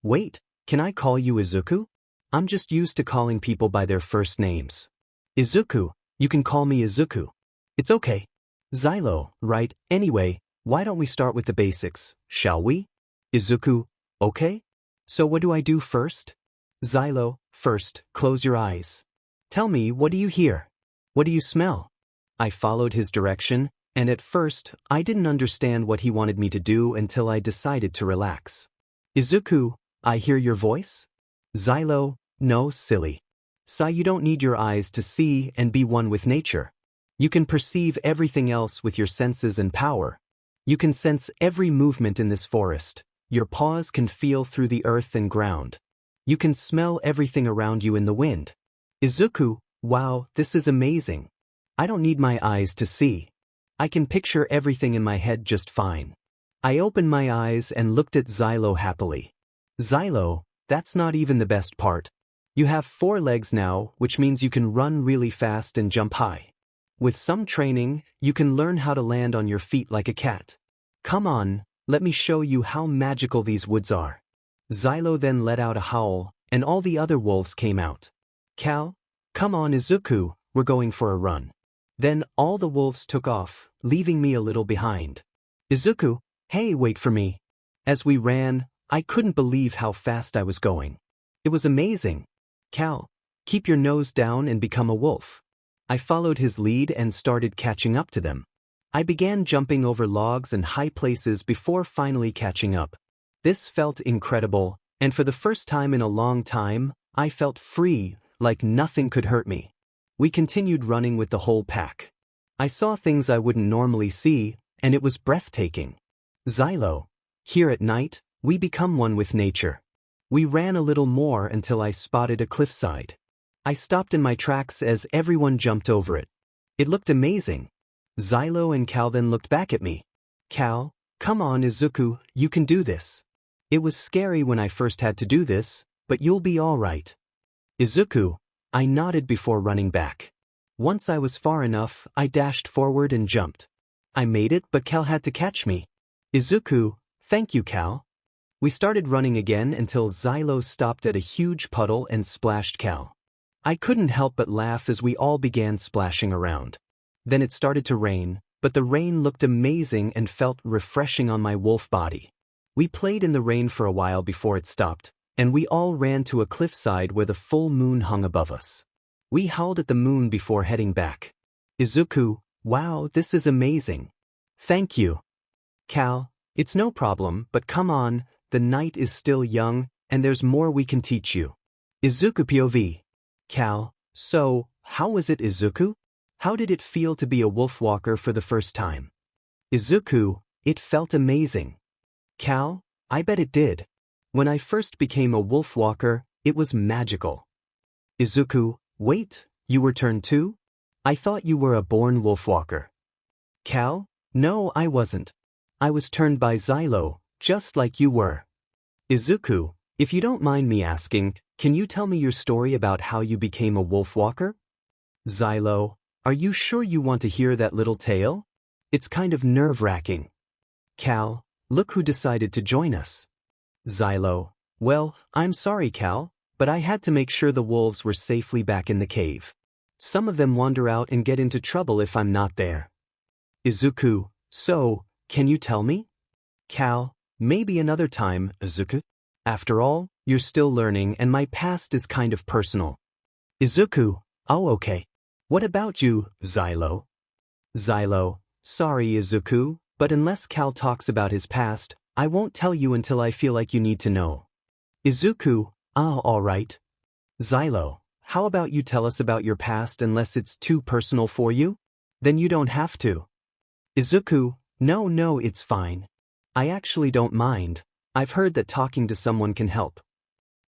Wait, can I call you Izuku? I'm just used to calling people by their first names. Izuku, you can call me Izuku. It's okay. Xylo, right, anyway, why don't we start with the basics, shall we? Izuku, okay? So what do I do first? Xylo, first, close your eyes. Tell me, what do you hear? What do you smell? I followed his direction, and at first, I didn't understand what he wanted me to do until I decided to relax. Izuku, I hear your voice? Xylo, no, silly. Sai, you don't need your eyes to see and be one with nature. You can perceive everything else with your senses and power. You can sense every movement in this forest. Your paws can feel through the earth and ground. You can smell everything around you in the wind. Izuku, wow, this is amazing. I don't need my eyes to see. I can picture everything in my head just fine. I opened my eyes and looked at Xylo happily. Xylo, that's not even the best part. You have 4 legs now, which means you can run really fast and jump high. With some training, you can learn how to land on your feet like a cat. Come on, let me show you how magical these woods are. Xylo then let out a howl, and all the other wolves came out. Cal, come on Izuku, we're going for a run. Then all the wolves took off, leaving me a little behind. Izuku, hey, wait for me. As we ran, I couldn't believe how fast I was going. It was amazing. Cal, keep your nose down and become a wolf. I followed his lead and started catching up to them. I began jumping over logs and high places before finally catching up. This felt incredible, and for the first time in a long time, I felt free, like nothing could hurt me. We continued running with the whole pack. I saw things I wouldn't normally see, and it was breathtaking. Xylo, here at night, we become one with nature. We ran a little more until I spotted a cliffside. I stopped in my tracks as everyone jumped over it. It looked amazing. Xylo and Cal then looked back at me. Cal, come on Izuku, you can do this. It was scary when I first had to do this, but you'll be alright. Izuku, I nodded before running back. Once I was far enough, I dashed forward and jumped. I made it, but Cal had to catch me. Izuku, thank you, Cal. We started running again until Xylo stopped at a huge puddle and splashed Cal. I couldn't help but laugh as we all began splashing around. Then it started to rain, but the rain looked amazing and felt refreshing on my wolf body. We played in the rain for a while before it stopped, and we all ran to a cliffside where the full moon hung above us. We howled at the moon before heading back. Izuku, wow, this is amazing. Thank you. Cal, it's no problem, but come on, the night is still young, and there's more we can teach you. Izuku POV. Cal, so, how was it, Izuku? How did it feel to be a Wolfwalker for the first time? Izuku, it felt amazing. Cal, I bet it did. When I first became a Wolfwalker, it was magical. Izuku, wait, you were turned too? I thought you were a born Wolfwalker. Cal, no, I wasn't. I was turned by Xylo, just like you were. Izuku, if you don't mind me asking, can you tell me your story about how you became a Wolfwalker? Xylo, are you sure you want to hear that little tale? It's kind of nerve-wracking. Cal, look who decided to join us. Xylo, well, I'm sorry, Cal, but I had to make sure the wolves were safely back in the cave. Some of them wander out and get into trouble if I'm not there. Izuku, so, can you tell me? Cal, maybe another time, Izuku. After all, you're still learning and my past is kind of personal. Izuku, oh okay. What about you, Xylo? Xylo, sorry Izuku, but unless Cal talks about his past, I won't tell you until I feel like you need to know. Izuku, alright. Xylo, how about you tell us about your past unless it's too personal for you? Then you don't have to. Izuku, no, it's fine. I actually don't mind. I've heard that talking to someone can help.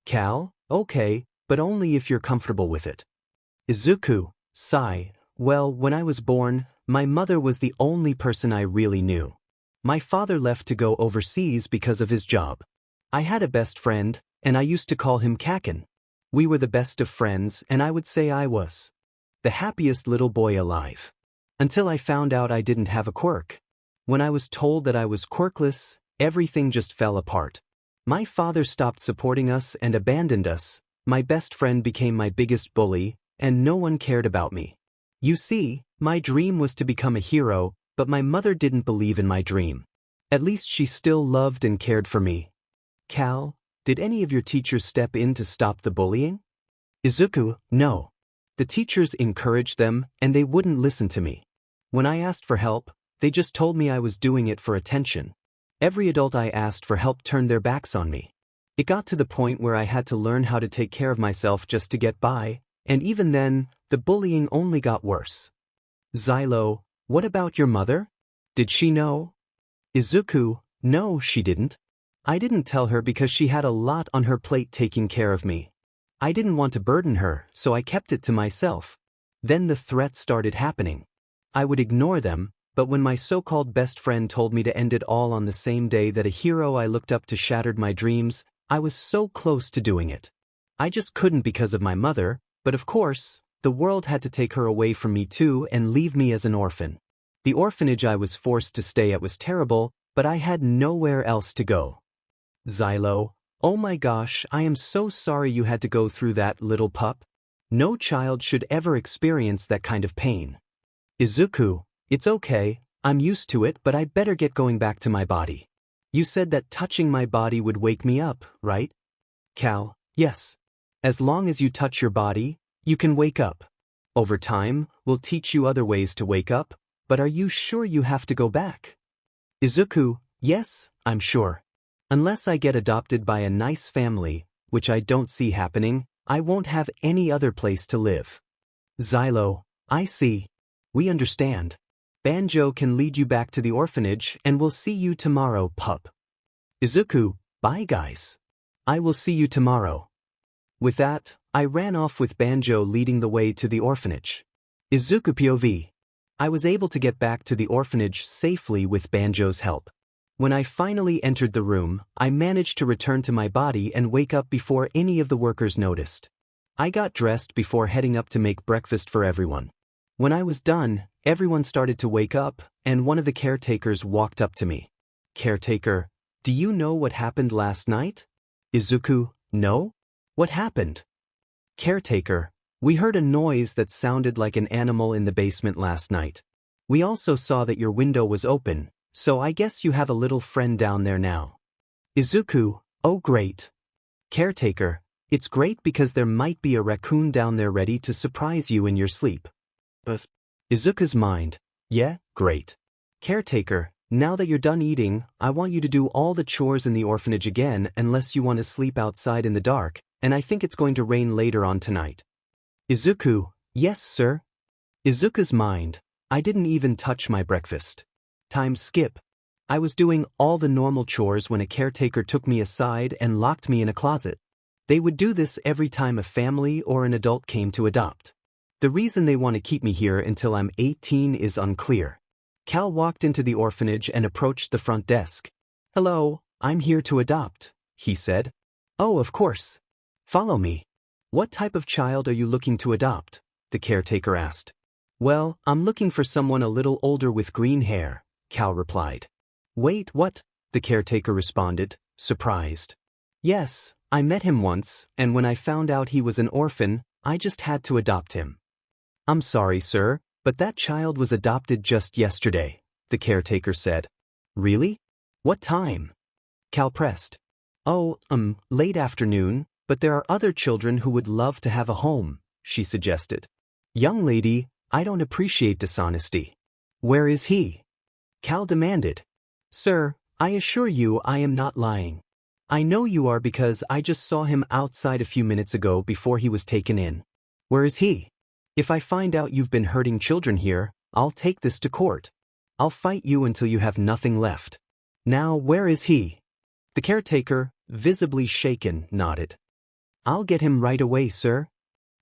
Cal, okay, but only if you're comfortable with it. Izuku, sigh, well, when I was born, my mother was the only person I really knew. My father left to go overseas because of his job. I had a best friend, and I used to call him Kakin. We were the best of friends, and I would say I was the happiest little boy alive. Until I found out I didn't have a quirk. When I was told that I was quirkless, everything just fell apart. My father stopped supporting us and abandoned us, my best friend became my biggest bully, and no one cared about me. You see, my dream was to become a hero, but my mother didn't believe in my dream. At least she still loved and cared for me. Cal, did any of your teachers step in to stop the bullying? Izuku, no. The teachers encouraged them, and they wouldn't listen to me. When I asked for help, they just told me I was doing it for attention. Every adult I asked for help turned their backs on me. It got to the point where I had to learn how to take care of myself just to get by, and even then, the bullying only got worse. Xylo, what about your mother? Did she know? Izuku, no, she didn't. I didn't tell her because she had a lot on her plate taking care of me. I didn't want to burden her, so I kept it to myself. Then the threats started happening. I would ignore them, but when my so-called best friend told me to end it all on the same day that a hero I looked up to shattered my dreams, I was so close to doing it. I just couldn't because of my mother, but of course, the world had to take her away from me too and leave me as an orphan. The orphanage I was forced to stay at was terrible, but I had nowhere else to go. Xylo, oh my gosh, I am so sorry you had to go through that, little pup. No child should ever experience that kind of pain. Izuku, it's okay, I'm used to it, but I better get going back to my body. You said that touching my body would wake me up, right? Cal, yes. As long as you touch your body, you can wake up. Over time, we'll teach you other ways to wake up, but are you sure you have to go back? Izuku, yes, I'm sure. Unless I get adopted by a nice family, which I don't see happening, I won't have any other place to live. Xylo, I see. We understand. Banjo can lead you back to the orphanage and we'll see you tomorrow, pup. Izuku, bye guys. I will see you tomorrow. With that, I ran off with Banjo leading the way to the orphanage. Izuku POV. I was able to get back to the orphanage safely with Banjo's help. When I finally entered the room, I managed to return to my body and wake up before any of the workers noticed. I got dressed before heading up to make breakfast for everyone. When I was done, everyone started to wake up, and one of the caretakers walked up to me. Caretaker, do you know what happened last night? Izuku, no? What happened? Caretaker, we heard a noise that sounded like an animal in the basement last night. We also saw that your window was open, so I guess you have a little friend down there now. Izuku, oh great. Caretaker, it's great because there might be a raccoon down there ready to surprise you in your sleep. But Izuku's mind, yeah, great. Caretaker, now that you're done eating, I want you to do all the chores in the orphanage again unless you want to sleep outside in the dark, and I think it's going to rain later on tonight. Izuku, yes sir. Izuku's mind, I didn't even touch my breakfast. Time skip. I was doing all the normal chores when a caretaker took me aside and locked me in a closet. They would do this every time a family or an adult came to adopt. The reason they want to keep me here until I'm 18 is unclear. Cal walked into the orphanage and approached the front desk. Hello, I'm here to adopt, he said. Oh, of course. Follow me. What type of child are you looking to adopt? The caretaker asked. Well, I'm looking for someone a little older with green hair, Cal replied. Wait, what? The caretaker responded, surprised. Yes, I met him once, and when I found out he was an orphan, I just had to adopt him. I'm sorry, sir, but that child was adopted just yesterday, the caretaker said. Really? What time? Cal pressed. Oh, late afternoon, but there are other children who would love to have a home, she suggested. Young lady, I don't appreciate dishonesty. Where is he? Cal demanded. Sir, I assure you I am not lying. I know you are because I just saw him outside a few minutes ago before he was taken in. Where is he? If I find out you've been hurting children here, I'll take this to court. I'll fight you until you have nothing left. Now, where is he? The caretaker, visibly shaken, nodded. I'll get him right away, sir.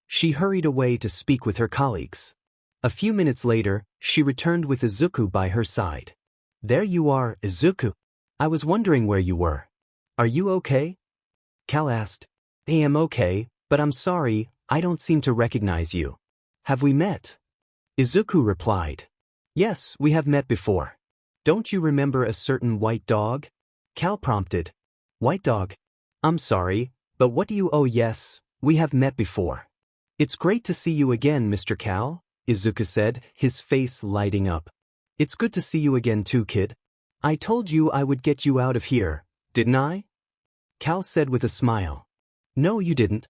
She hurried away to speak with her colleagues. A few minutes later, she returned with Izuku by her side. There you are, Izuku. I was wondering where you were. Are you okay? Cal asked. I am okay, but I'm sorry, I don't seem to recognize you. Have we met? Izuku replied. Yes, we have met before. Don't you remember a certain white dog? Cal prompted. White dog? I'm sorry, but what do you— Oh yes, we have met before. It's great to see you again, Mr. Cal, Izuku said, his face lighting up. It's good to see you again too, kid. I told you I would get you out of here, didn't I? Cal said with a smile. No, you didn't.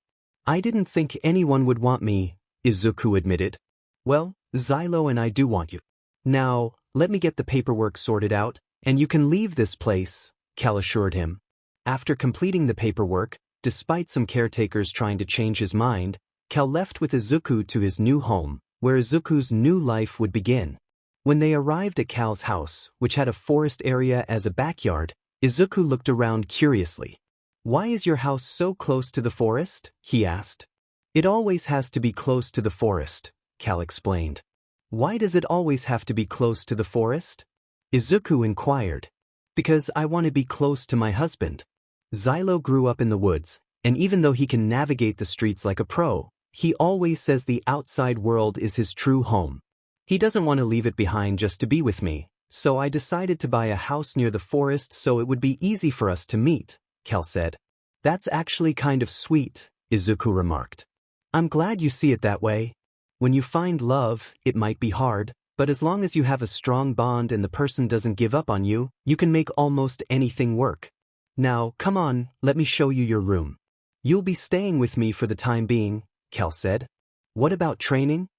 I didn't think anyone would want me, Izuku admitted. Well, Xylo and I do want you. Now, let me get the paperwork sorted out, and you can leave this place, Cal assured him. After completing the paperwork, despite some caretakers trying to change his mind, Cal left with Izuku to his new home, where Izuku's new life would begin. When they arrived at Cal's house, which had a forest area as a backyard, Izuku looked around curiously. Why is your house so close to the forest? He asked. It always has to be close to the forest, Cal explained. Why does it always have to be close to the forest? Izuku inquired. Because I want to be close to my husband. Xylo grew up in the woods, and even though he can navigate the streets like a pro, he always says the outside world is his true home. He doesn't want to leave it behind just to be with me, so I decided to buy a house near the forest so it would be easy for us to meet, Cal said. That's actually kind of sweet, Izuku remarked. I'm glad you see it that way. When you find love, it might be hard, but as long as you have a strong bond and the person doesn't give up on you, you can make almost anything work. Now, come on, let me show you your room. You'll be staying with me for the time being, Cal said. What about training?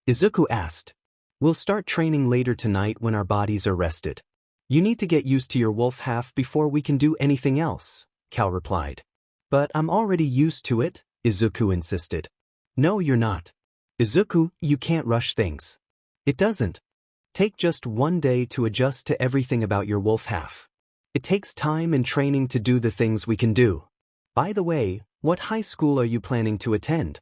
Izuku asked. We'll start training later tonight when our bodies are rested. You need to get used to your wolf half before we can do anything else, Cal replied. But I'm already used to it, Izuku insisted. No, you're not. Izuku, you can't rush things. It doesn't. Take just one day to adjust to everything about your wolf half. It takes time and training to do the things we can do. By the way, what high school are you planning to attend?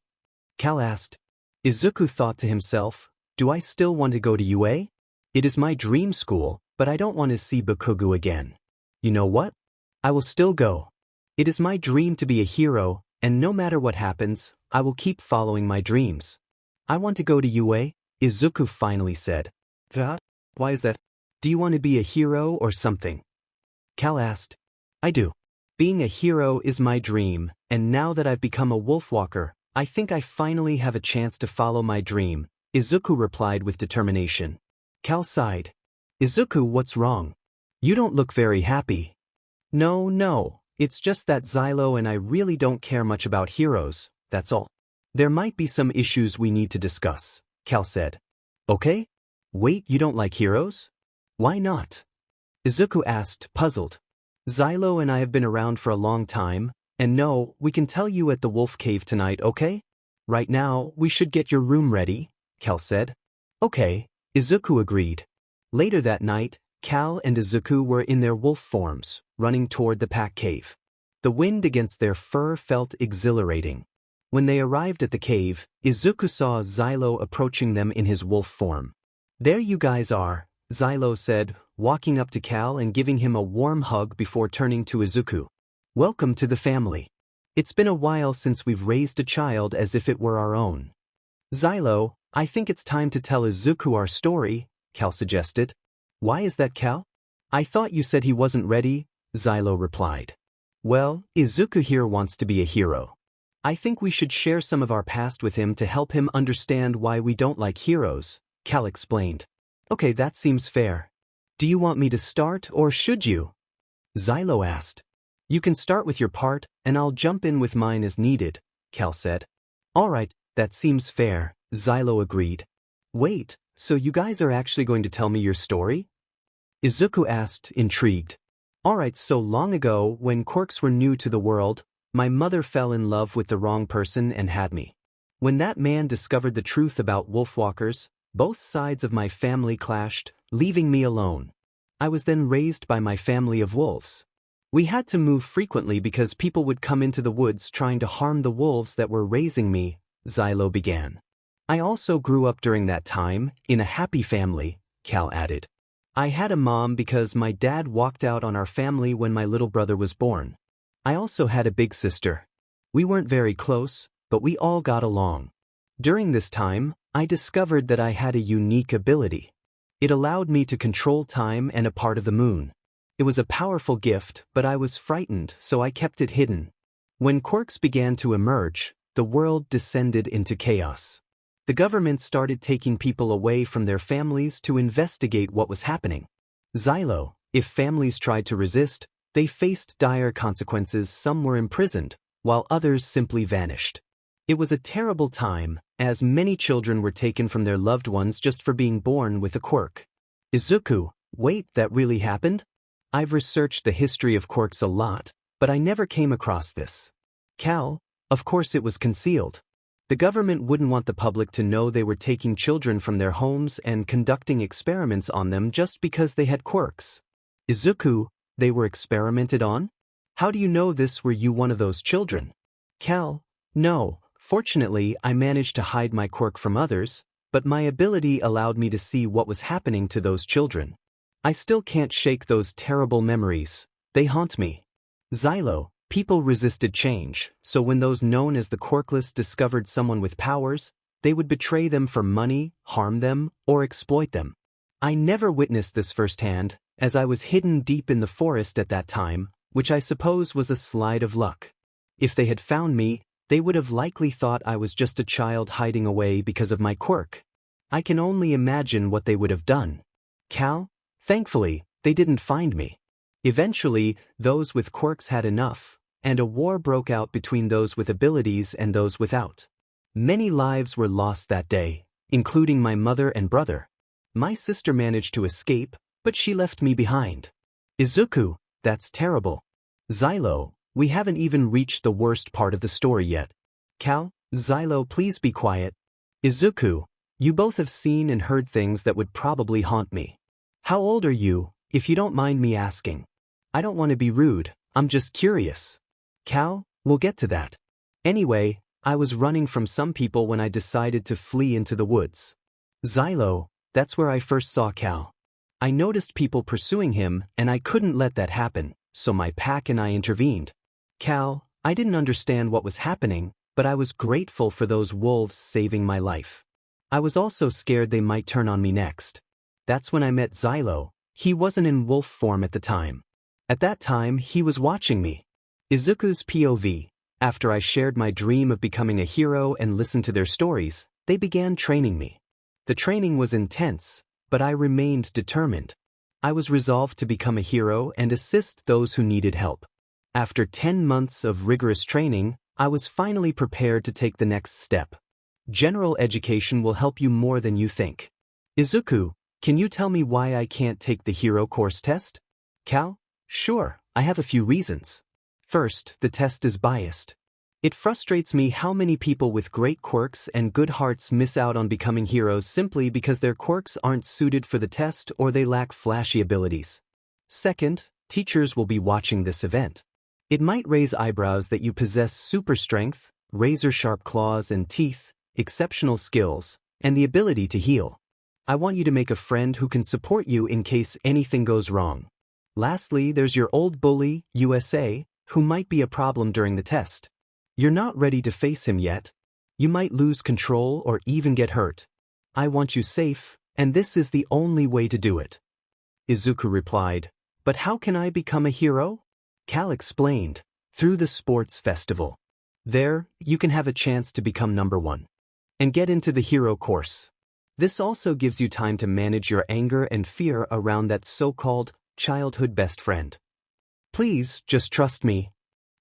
Cal asked. Izuku thought to himself, do I still want to go to UA? It is my dream school, but I don't want to see Bakugo again. You know what? I will still go. It is my dream to be a hero, and no matter what happens, I will keep following my dreams. I want to go to UA, Izuku finally said. Why is that? Do you want to be a hero or something? Cal asked. I do. Being a hero is my dream, and now that I've become a Wolfwalker, I think I finally have a chance to follow my dream, Izuku replied with determination. Cal sighed. Izuku, what's wrong? You don't look very happy. No, it's just that Xylo and I really don't care much about heroes, that's all. There might be some issues we need to discuss, Cal said. Okay? Wait, you don't like heroes? Why not? Izuku asked, puzzled. Xylo and I have been around for a long time, and no, we can tell you at the Wolf Cave tonight, okay? Right now, we should get your room ready, Cal said. Okay, Izuku agreed. Later that night, Cal and Izuku were in their wolf forms, running toward the pack cave. The wind against their fur felt exhilarating. When they arrived at the cave, Izuku saw Xylo approaching them in his wolf form. There you guys are, Xylo said, walking up to Cal and giving him a warm hug before turning to Izuku. Welcome to the family. It's been a while since we've raised a child as if it were our own. Xylo, I think it's time to tell Izuku our story, Cal suggested. Why is that, Cal? I thought you said he wasn't ready, Xylo replied. Well, Izuku here wants to be a hero. I think we should share some of our past with him to help him understand why we don't like heroes, Cal explained. Okay, that seems fair. Do you want me to start or should you? Xylo asked. You can start with your part, and I'll jump in with mine as needed, Cal said. Alright, that seems fair, Xylo agreed. Wait, so you guys are actually going to tell me your story? Izuku asked, intrigued. Alright, so long ago, when quirks were new to the world, my mother fell in love with the wrong person and had me. When that man discovered the truth about Wolfwalkers, both sides of my family clashed, leaving me alone. I was then raised by my family of wolves. We had to move frequently because people would come into the woods trying to harm the wolves that were raising me, Xylo began. I also grew up during that time, in a happy family, Cal added. I had a mom because my dad walked out on our family when my little brother was born. I also had a big sister. We weren't very close, but we all got along. During this time, I discovered that I had a unique ability. It allowed me to control time and a part of the moon. It was a powerful gift, but I was frightened, so I kept it hidden. When quirks began to emerge, the world descended into chaos. The government started taking people away from their families to investigate what was happening. Xylo, if families tried to resist, they faced dire consequences. Some were imprisoned, while others simply vanished. It was a terrible time, as many children were taken from their loved ones just for being born with a quirk. Izuku, wait, that really happened? I've researched the history of quirks a lot, but I never came across this. Cal, of course it was concealed. The government wouldn't want the public to know they were taking children from their homes and conducting experiments on them just because they had quirks. Izuku, they were experimented on? How do you know this? Were you one of those children? Cal, no, fortunately I managed to hide my quirk from others, but my ability allowed me to see what was happening to those children. I still can't shake those terrible memories. They haunt me. Xylo, people resisted change, so when those known as the quirkless discovered someone with powers, they would betray them for money, harm them, or exploit them. I never witnessed this firsthand, as I was hidden deep in the forest at that time, which I suppose was a slide of luck. If they had found me, they would have likely thought I was just a child hiding away because of my quirk. I can only imagine what they would have done. Cal, thankfully, they didn't find me. Eventually, those with quirks had enough, and a war broke out between those with abilities and those without. Many lives were lost that day, including my mother and brother. My sister managed to escape, but she left me behind. Izuku, that's terrible. Xylo, we haven't even reached the worst part of the story yet. Cal, Xylo, please be quiet. Izuku, you both have seen and heard things that would probably haunt me. How old are you, if you don't mind me asking? I don't want to be rude, I'm just curious. Cal, we'll get to that. Anyway, I was running from some people when I decided to flee into the woods. Xylo, that's where I first saw Cal. I noticed people pursuing him and I couldn't let that happen, so my pack and I intervened. Cal, I didn't understand what was happening, but I was grateful for those wolves saving my life. I was also scared they might turn on me next. That's when I met Xylo. He wasn't in wolf form at the time. At that time, he was watching me. Izuku's POV. After I shared my dream of becoming a hero and listened to their stories, they began training me. The training was intense, but I remained determined. I was resolved to become a hero and assist those who needed help. After 10 months of rigorous training, I was finally prepared to take the next step. General education will help you more than you think. Izuku, can you tell me why I can't take the hero course test? Cal? Sure, I have a few reasons. First, the test is biased. It frustrates me how many people with great quirks and good hearts miss out on becoming heroes simply because their quirks aren't suited for the test or they lack flashy abilities. Second, teachers will be watching this event. It might raise eyebrows that you possess super strength, razor-sharp claws and teeth, exceptional skills, and the ability to heal. I want you to make a friend who can support you in case anything goes wrong. Lastly, there's your old bully, USA, who might be a problem during the test. You're not ready to face him yet. You might lose control or even get hurt. I want you safe, and this is the only way to do it. Izuku replied, but how can I become a hero? Cal explained, through the sports festival. There, you can have a chance to become number one. And get into the hero course. This also gives you time to manage your anger and fear around that so-called childhood best friend. Please, just trust me.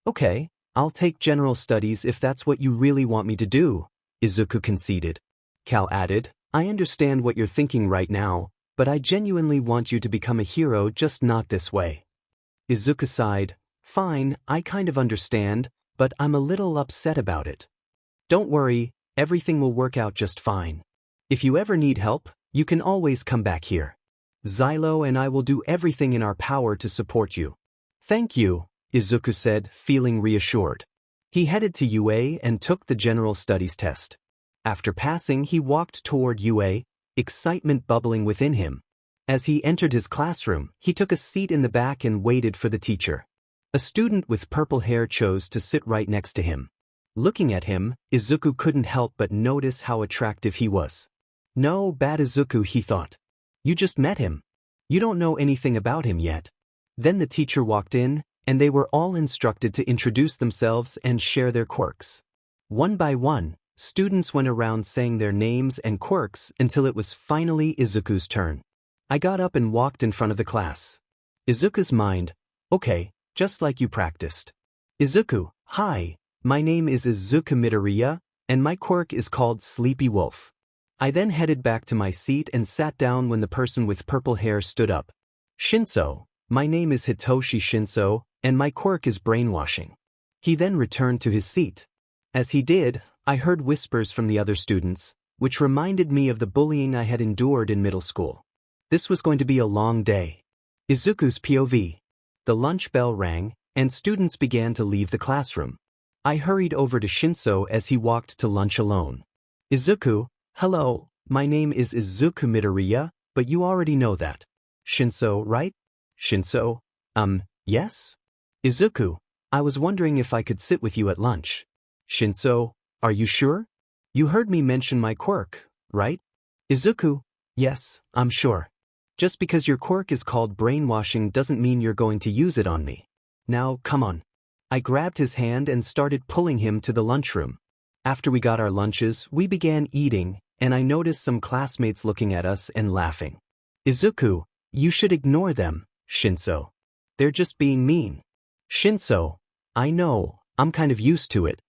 Okay, I'll take general studies if that's what you really want me to do, Izuku conceded. Cal added, I understand what you're thinking right now, but I genuinely want you to become a hero, just not this way. Izuku sighed, fine, I kind of understand, but I'm a little upset about it. Don't worry, everything will work out just fine. If you ever need help, you can always come back here. Xylo and I will do everything in our power to support you. Thank you, Izuku said, feeling reassured. He headed to UA and took the general studies test. After passing, he walked toward UA, excitement bubbling within him. As he entered his classroom, he took a seat in the back and waited for the teacher. A student with purple hair chose to sit right next to him. Looking at him, Izuku couldn't help but notice how attractive he was. No, bad Izuku, he thought. You just met him. You don't know anything about him yet. Then the teacher walked in, and they were all instructed to introduce themselves and share their quirks. One by one, students went around saying their names and quirks until it was finally Izuku's turn. I got up and walked in front of the class. Izuku's mind, okay, just like you practiced. Izuku, hi, my name is Izuku Midoriya, and my quirk is called Sleepy Wolf. I then headed back to my seat and sat down when the person with purple hair stood up. Shinso, my name is Hitoshi Shinso, and my quirk is brainwashing. He then returned to his seat. As he did, I heard whispers from the other students, which reminded me of the bullying I had endured in middle school. This was going to be a long day. Izuku's POV. The lunch bell rang, and students began to leave the classroom. I hurried over to Shinso as he walked to lunch alone. Izuku, hello, my name is Izuku Midoriya, but you already know that. Shinso, right? Shinso, yes? Izuku, I was wondering if I could sit with you at lunch. Shinso, are you sure? You heard me mention my quirk, right? Izuku, yes, I'm sure. Just because your quirk is called brainwashing doesn't mean you're going to use it on me. Now, come on. I grabbed his hand and started pulling him to the lunchroom. After we got our lunches, we began eating, and I noticed some classmates looking at us and laughing. Izuku, you should ignore them, Shinso. They're just being mean. Shinso, I know, I'm kind of used to it.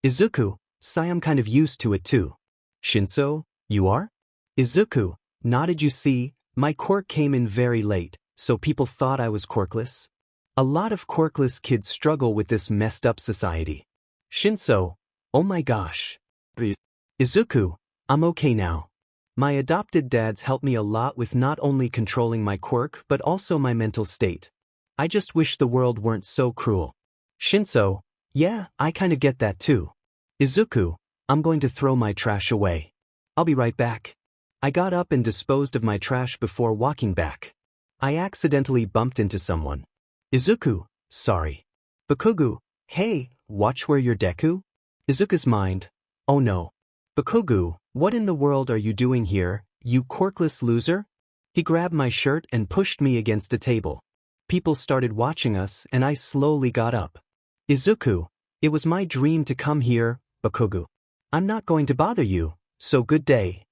Izuku, I'm kind of used to it too. Shinso, you are? Izuku, nodded. You see, my quirk came in very late, so people thought I was quirkless. A lot of quirkless kids struggle with this messed up society. Shinso, oh my gosh. Izuku, I'm okay now. My adopted dads helped me a lot with not only controlling my quirk but also my mental state. I just wish the world weren't so cruel. Shinso, yeah, I kinda get that too. Izuku, I'm going to throw my trash away. I'll be right back. I got up and disposed of my trash before walking back. I accidentally bumped into someone. Izuku, sorry. Bakugu, hey, watch where you're Deku? Izuku's mind, oh no. Bakugu, what in the world are you doing here, you quirkless loser? He grabbed my shirt and pushed me against a table. People started watching us and I slowly got up. Izuku, it was my dream to come here, Bakugu. I'm not going to bother you, so good day.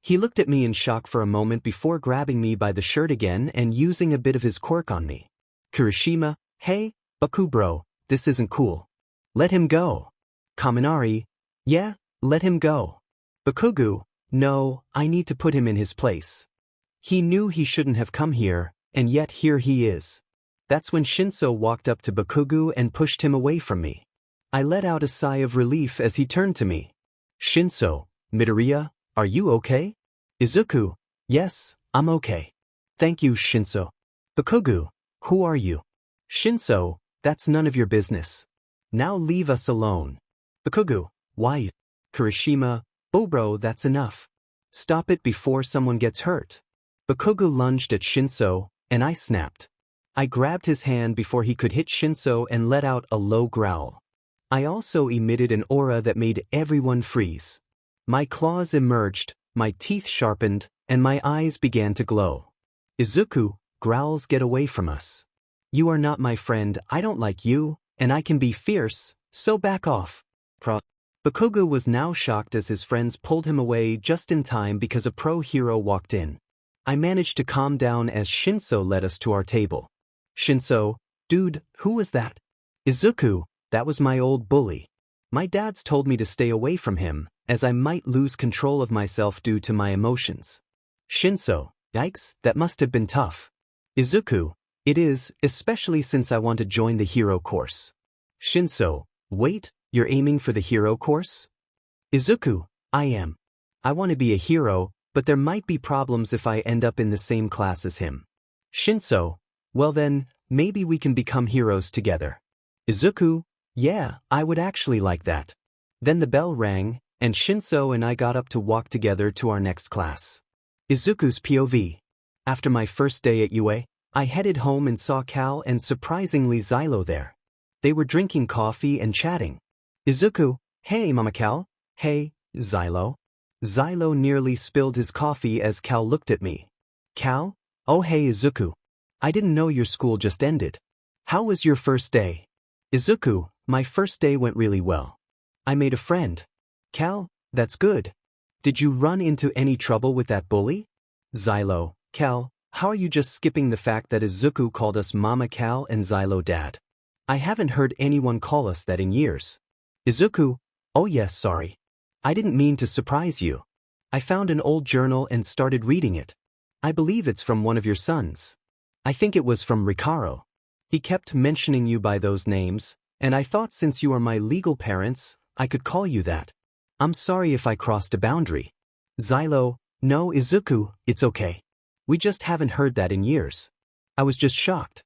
He looked at me in shock for a moment before grabbing me by the shirt again and using a bit of his quirk on me. Kirishima, hey, Baku bro, this isn't cool. Let him go. Kaminari, yeah, let him go. Bakugu, no, I need to put him in his place. He knew he shouldn't have come here, and yet here he is. That's when Shinso walked up to Bakugu and pushed him away from me. I let out a sigh of relief as he turned to me. Shinso, Midoriya, are you okay? Izuku, yes, I'm okay. Thank you, Shinso. Bakugu, who are you? Shinso, that's none of your business. Now leave us alone. Bakugu, why? Kirishima, oh bro, that's enough. Stop it before someone gets hurt. Bakugu lunged at Shinso, and I snapped. I grabbed his hand before he could hit Shinso and let out a low growl. I also emitted an aura that made everyone freeze. My claws emerged, my teeth sharpened, and my eyes began to glow. Izuku, growls, get away from us. You are not my friend, I don't like you, and I can be fierce, so back off. Bakugu was now shocked as his friends pulled him away just in time because a pro hero walked in. I managed to calm down as Shinso led us to our table. Shinso, dude, who was that? Izuku, that was my old bully. My dad's told me to stay away from him, as I might lose control of myself due to my emotions. Shinso, yikes, that must have been tough. Izuku, it is, especially since I want to join the hero course. Shinso, wait, you're aiming for the hero course? Izuku, I am. I want to be a hero, but there might be problems if I end up in the same class as him. Shinso, well then, maybe we can become heroes together. Izuku, yeah, I would actually like that. Then the bell rang, and Shinso and I got up to walk together to our next class. Izuku's POV. After my first day at UA, I headed home and saw Cal and surprisingly Xylo there. They were drinking coffee and chatting. Izuku, hey Mama Cal. Hey, Xylo. Xylo nearly spilled his coffee as Cal looked at me. Cal? Oh hey Izuku. I didn't know your school just ended. How was your first day? Izuku, my first day went really well. I made a friend. Cal, that's good. Did you run into any trouble with that bully? Xylo, Cal, how are you just skipping the fact that Izuku called us Mama Cal and Xylo Dad? I haven't heard anyone call us that in years. Izuku, oh yes, sorry. I didn't mean to surprise you. I found an old journal and started reading it. I believe it's from one of your sons. I think it was from Ricaro. He kept mentioning you by those names, and I thought since you are my legal parents, I could call you that. I'm sorry if I crossed a boundary. Xylo, no Izuku, it's okay. We just haven't heard that in years. I was just shocked.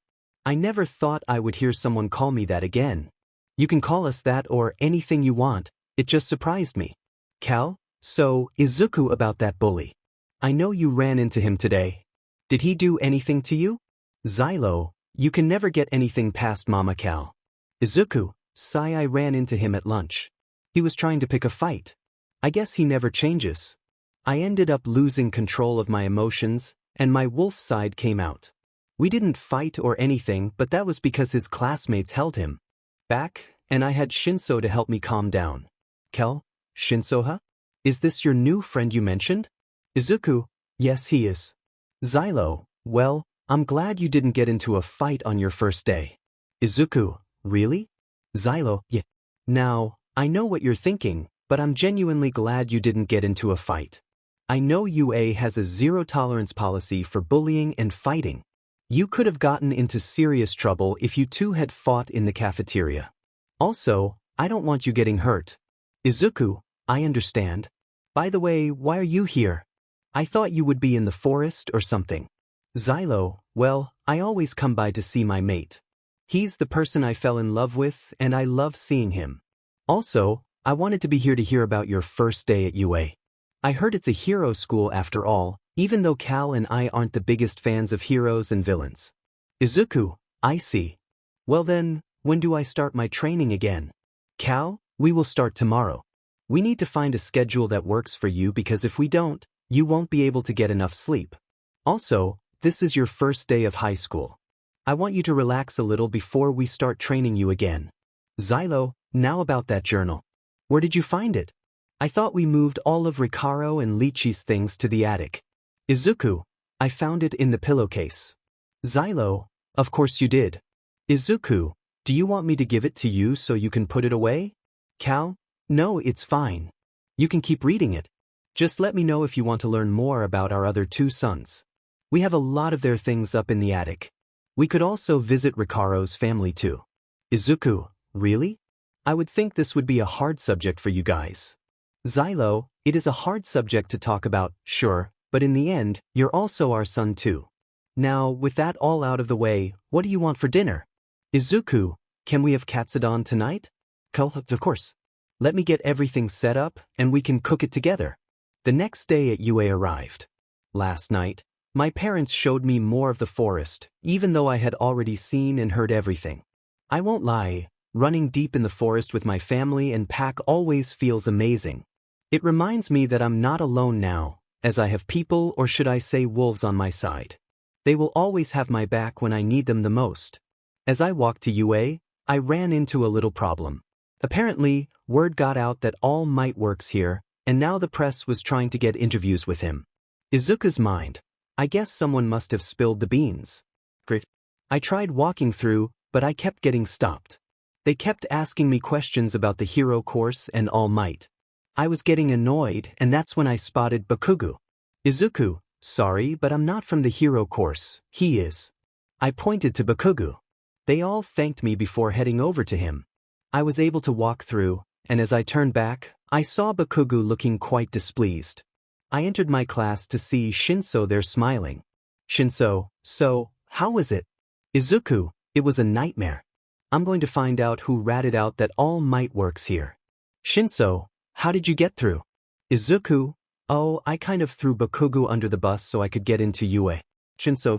I never thought I would hear someone call me that again. You can call us that or anything you want, it just surprised me. Cal, so, Izuku about that bully. I know you ran into him today. Did he do anything to you? Xylo, you can never get anything past Mama Cal. Izuku, sigh, I ran into him at lunch. He was trying to pick a fight. I guess he never changes. I ended up losing control of my emotions, and my wolf side came out. We didn't fight or anything, but that was because his classmates held him back, and I had Shinso to help me calm down. Kel, Shinso-ha? Is this your new friend you mentioned? Izuku, yes he is. Xylo, well, I'm glad you didn't get into a fight on your first day. Izuku, really? Xylo, yeah. Now, I know what you're thinking, but I'm genuinely glad you didn't get into a fight. I know UA has a zero-tolerance policy for bullying and fighting. You could have gotten into serious trouble if you two had fought in the cafeteria. Also, I don't want you getting hurt. Izuku, I understand. By the way, why are you here? I thought you would be in the forest or something. Xylo, well, I always come by to see my mate. He's the person I fell in love with, and I love seeing him. Also, I wanted to be here to hear about your first day at UA. I heard it's a hero school after all, Even though Cal and I aren't the biggest fans of heroes and villains. Izuku, I see. Well then, when do I start my training again? Cal, we will start tomorrow. We need to find a schedule that works for you because if we don't, you won't be able to get enough sleep. Also, this is your first day of high school. I want you to relax a little before we start training you again. Xylo, now about that journal. Where did you find it? I thought we moved all of Ricaro and Lychee's things to the attic. Izuku, I found it in the pillowcase. Xylo, of course you did. Izuku, do you want me to give it to you so you can put it away? Cal, no, it's fine. You can keep reading it. Just let me know if you want to learn more about our other two sons. We have a lot of their things up in the attic. We could also visit Ricaro's family too. Izuku, really? I would think this would be a hard subject for you guys. Xylo, it is a hard subject to talk about, sure, but in the end, you're also our son too. Now, with that all out of the way, what do you want for dinner? Izuku, can we have katsudon tonight? Of course. Let me get everything set up, and we can cook it together. The next day at UA arrived. Last night, my parents showed me more of the forest, even though I had already seen and heard everything. I won't lie, running deep in the forest with my family and pack always feels amazing. It reminds me that I'm not alone now, as I have people, or should I say wolves, on my side. They will always have my back when I need them the most. As I walked to UA, I ran into a little problem. Apparently, word got out that All Might works here, and now the press was trying to get interviews with him. Izuku's mind. I guess someone must have spilled the beans. Great. I tried walking through, but I kept getting stopped. They kept asking me questions about the hero course and All Might. I was getting annoyed, and that's when I spotted Bakugo. Izuku, sorry, but I'm not from the hero course, he is. I pointed to Bakugo. They all thanked me before heading over to him. I was able to walk through, and as I turned back, I saw Bakugo looking quite displeased. I entered my class to see Shinso there smiling. Shinso, so, how was it? Izuku, it was a nightmare. I'm going to find out who ratted out that All Might works here. Shinso, how did you get through? Izuku, oh, I kind of threw Bakugo under the bus so I could get into UA. Shinso,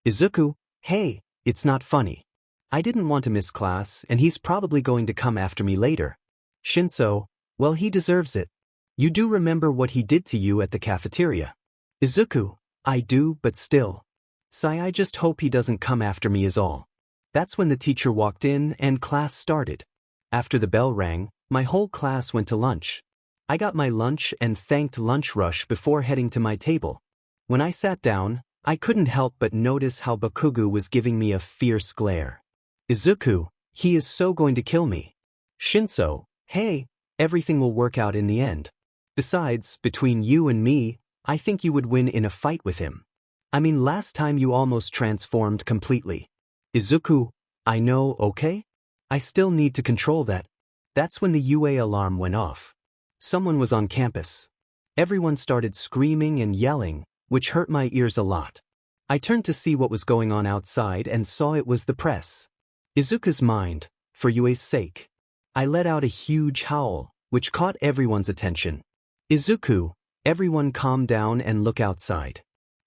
Izuku, hey, it's not funny. I didn't want to miss class, and he's probably going to come after me later. Shinso, well, he deserves it. You do remember what he did to you at the cafeteria. Izuku, I do, but still. Sigh, I just hope he doesn't come after me is all. That's when the teacher walked in and class started. After the bell rang, my whole class went to lunch. I got my lunch and thanked Lunch Rush before heading to my table. When I sat down, I couldn't help but notice how Bakugo was giving me a fierce glare. Izuku, he is so going to kill me. Shinso, hey, everything will work out in the end. Besides, between you and me, I think you would win in a fight with him. I mean, last time you almost transformed completely. Izuku, I know, okay? I still need to control that. That's when the UA alarm went off. Someone was on campus. Everyone started screaming and yelling, which hurt my ears a lot. I turned to see what was going on outside and saw it was the press. Izuku's mind, for UA's sake. I let out a huge howl, which caught everyone's attention. Izuku, everyone calm down and look outside.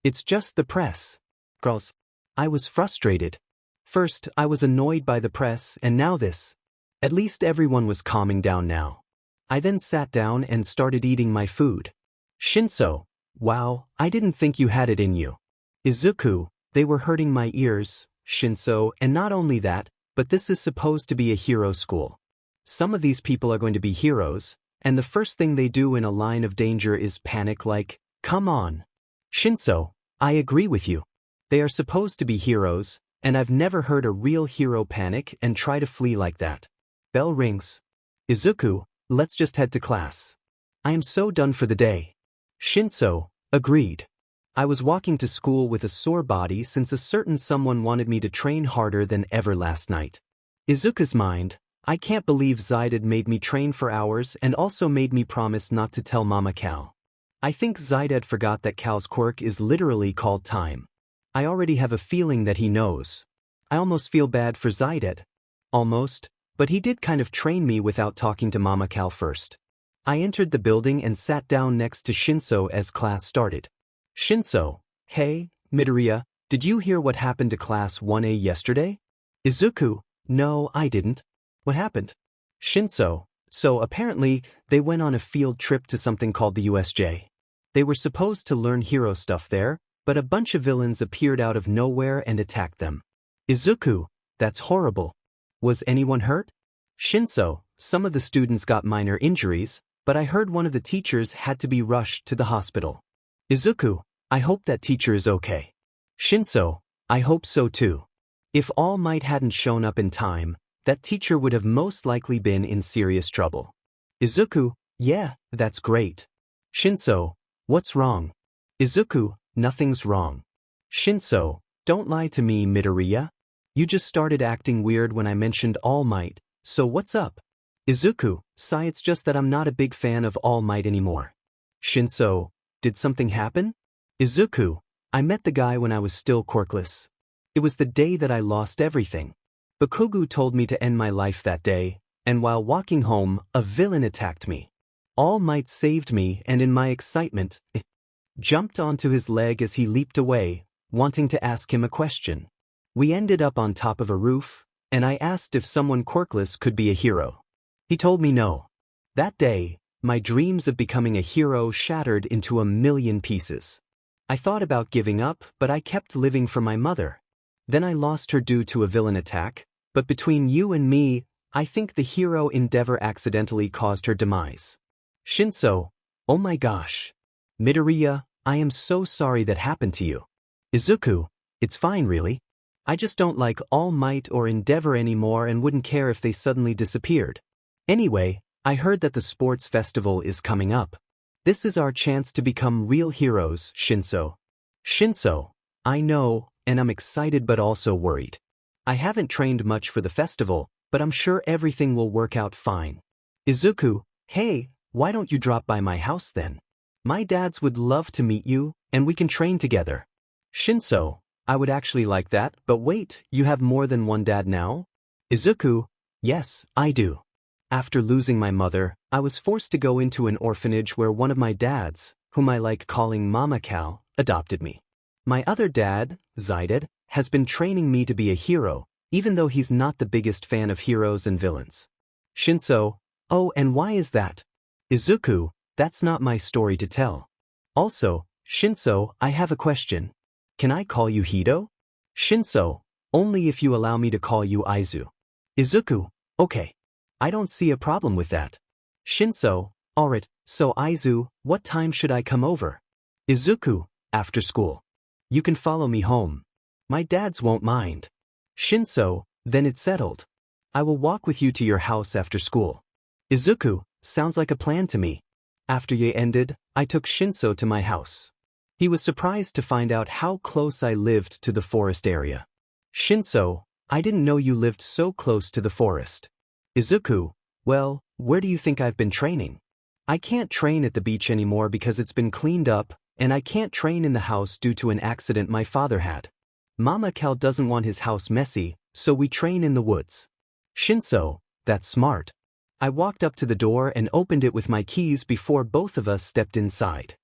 It's just the press. Girls. I was frustrated. First, I was annoyed by the press, and now this. At least everyone was calming down now. I then sat down and started eating my food. Shinso, wow, I didn't think you had it in you. Izuku, they were hurting my ears, Shinso, and not only that, but this is supposed to be a hero school. Some of these people are going to be heroes, and the first thing they do in a line of danger is panic like, come on. Shinso, I agree with you. They are supposed to be heroes, and I've never heard a real hero panic and try to flee like that. Bell rings. Izuku, let's just head to class. I am so done for the day. Shinso, agreed. I was walking to school with a sore body since a certain someone wanted me to train harder than ever last night. Izuku's mind, I can't believe Zydad made me train for hours and also made me promise not to tell Mama Cal. I think Zydad forgot that Cal's quirk is literally called time. I already have a feeling that he knows. I almost feel bad for Zydad. Almost, but he did kind of train me without talking to Mama Cal first. I entered the building and sat down next to Shinso as class started. Shinso, hey, Midoriya, did you hear what happened to Class 1A yesterday? Izuku, no, I didn't. What happened? Shinso, so apparently, they went on a field trip to something called the USJ. They were supposed to learn hero stuff there, but a bunch of villains appeared out of nowhere and attacked them. Izuku, that's horrible. Was anyone hurt? Shinso, some of the students got minor injuries, but I heard one of the teachers had to be rushed to the hospital. Izuku, I hope that teacher is okay. Shinso, I hope so too. If All Might hadn't shown up in time, that teacher would have most likely been in serious trouble. Izuku, yeah, that's great. Shinso, what's wrong? Izuku, nothing's wrong. Shinso, don't lie to me, Midoriya. You just started acting weird when I mentioned All Might, so what's up? Izuku, sigh, it's just that I'm not a big fan of All Might anymore. Shinso, did something happen? Izuku, I met the guy when I was still quirkless. It was the day that I lost everything. Bakugo told me to end my life that day, and while walking home, a villain attacked me. All Might saved me and in my excitement, jumped onto his leg as he leaped away, wanting to ask him a question. We ended up on top of a roof, and I asked if someone quirkless could be a hero. He told me no. That day, my dreams of becoming a hero shattered into a million pieces. I thought about giving up, but I kept living for my mother. Then I lost her due to a villain attack, but between you and me, I think the hero endeavor accidentally caused her demise. Shinso, oh my gosh. Midoriya, I am so sorry that happened to you. Izuku, it's fine really. I just don't like All Might or Endeavor anymore and wouldn't care if they suddenly disappeared. Anyway, I heard that the sports festival is coming up. This is our chance to become real heroes, Shinso. Shinso, I know, and I'm excited but also worried. I haven't trained much for the festival, but I'm sure everything will work out fine. Izuku, hey, why don't you drop by my house then? My dads would love to meet you, and we can train together. Shinso, I would actually like that, but wait, you have more than one dad now? Izuku, yes, I do. After losing my mother, I was forced to go into an orphanage where one of my dads, whom I like calling Mama Cal, adopted me. My other dad, Zyded, has been training me to be a hero, even though he's not the biggest fan of heroes and villains. Shinso, oh, and why is that? Izuku, that's not my story to tell. Also, Shinso, I have a question. Can I call you Hito? Shinso, only if you allow me to call you Aizu. Izuku, okay. I don't see a problem with that. Shinso, alright, so Aizu, what time should I come over? Izuku, after school. You can follow me home. My dads won't mind. Shinso, then it's settled. I will walk with you to your house after school. Izuku, sounds like a plan to me. After Ye ended, I took Shinso to my house. He was surprised to find out how close I lived to the forest area. Shinso, I didn't know you lived so close to the forest. Izuku, well, where do you think I've been training? I can't train at the beach anymore because it's been cleaned up, and I can't train in the house due to an accident my father had. Mama Cal doesn't want his house messy, so we train in the woods. Shinso, that's smart. I walked up to the door and opened it with my keys before both of us stepped inside.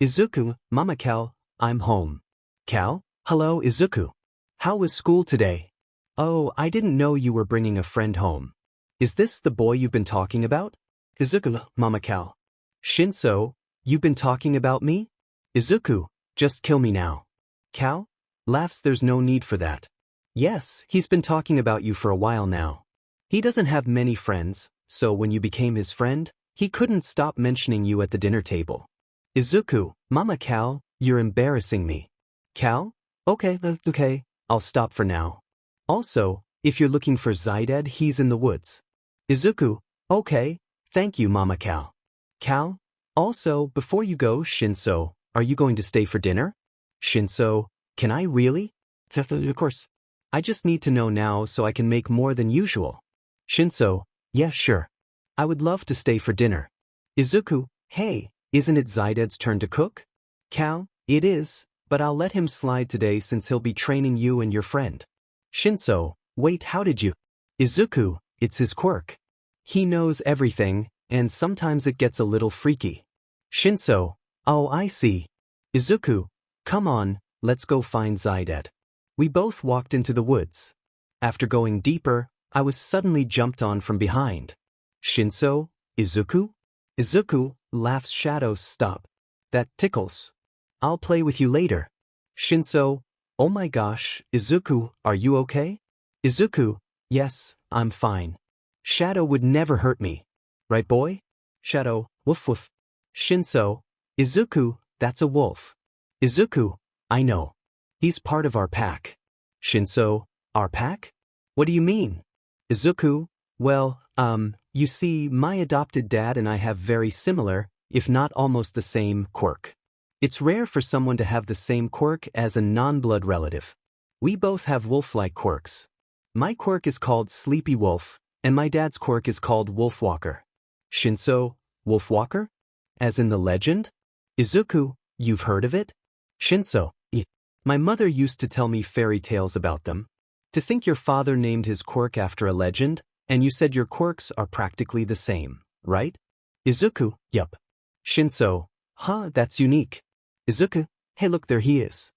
Izuku, Mama Cal, I'm home. Cal, hello Izuku. How was school today? Oh, I didn't know you were bringing a friend home. Is this the boy you've been talking about? Izuku, Mama Cal. Shinso, you've been talking about me? Izuku, just kill me now. Cal? Laughs, there's no need for that. Yes, he's been talking about you for a while now. He doesn't have many friends, so when you became his friend, he couldn't stop mentioning you at the dinner table. Izuku, Mama Cal, you're embarrassing me. Cal? Okay, I'll stop for now. Also, if you're looking for Zyded, he's in the woods. Izuku, okay, thank you Mama Cal. Cal? Also, before you go, Shinso, are you going to stay for dinner? Shinso, can I really? Of course. I just need to know now so I can make more than usual. Shinso, yeah, sure. I would love to stay for dinner. Izuku, hey, isn't it Zyded's turn to cook? Cal, it is, but I'll let him slide today since he'll be training you and your friend. Shinso, wait, how did you? Izuku, it's his quirk. He knows everything, and sometimes it gets a little freaky. Shinso, oh I see. Izuku, Come on, let's go find Zaidet. We both walked into the woods. After going deeper, I was suddenly jumped on from behind. Shinso? Izuku? Izuku, laughs Shadow. Stop. That tickles. I'll play with you later. Shinso, oh my gosh, Izuku, are you okay? Izuku, yes, I'm fine. Shadow would never hurt me. Right, boy? Shadow, woof woof. Shinso, Izuku, that's a wolf. Izuku, I know. He's part of our pack. Shinso, our pack? What do you mean? Izuku, well, you see, my adopted dad and I have very similar, if not almost the same, quirk. It's rare for someone to have the same quirk as a non-blood relative. We both have wolf-like quirks. My quirk is called Sleepy Wolf, and my dad's quirk is called Wolfwalker. Shinso, Wolfwalker? As in the legend? Izuku, you've heard of it? Shinso, my mother used to tell me fairy tales about them. To think your father named his quirk after a legend, and you said your quirks are practically the same, right? Izuku, yup. Shinso, huh, that's unique. Izuku, hey look, there he is.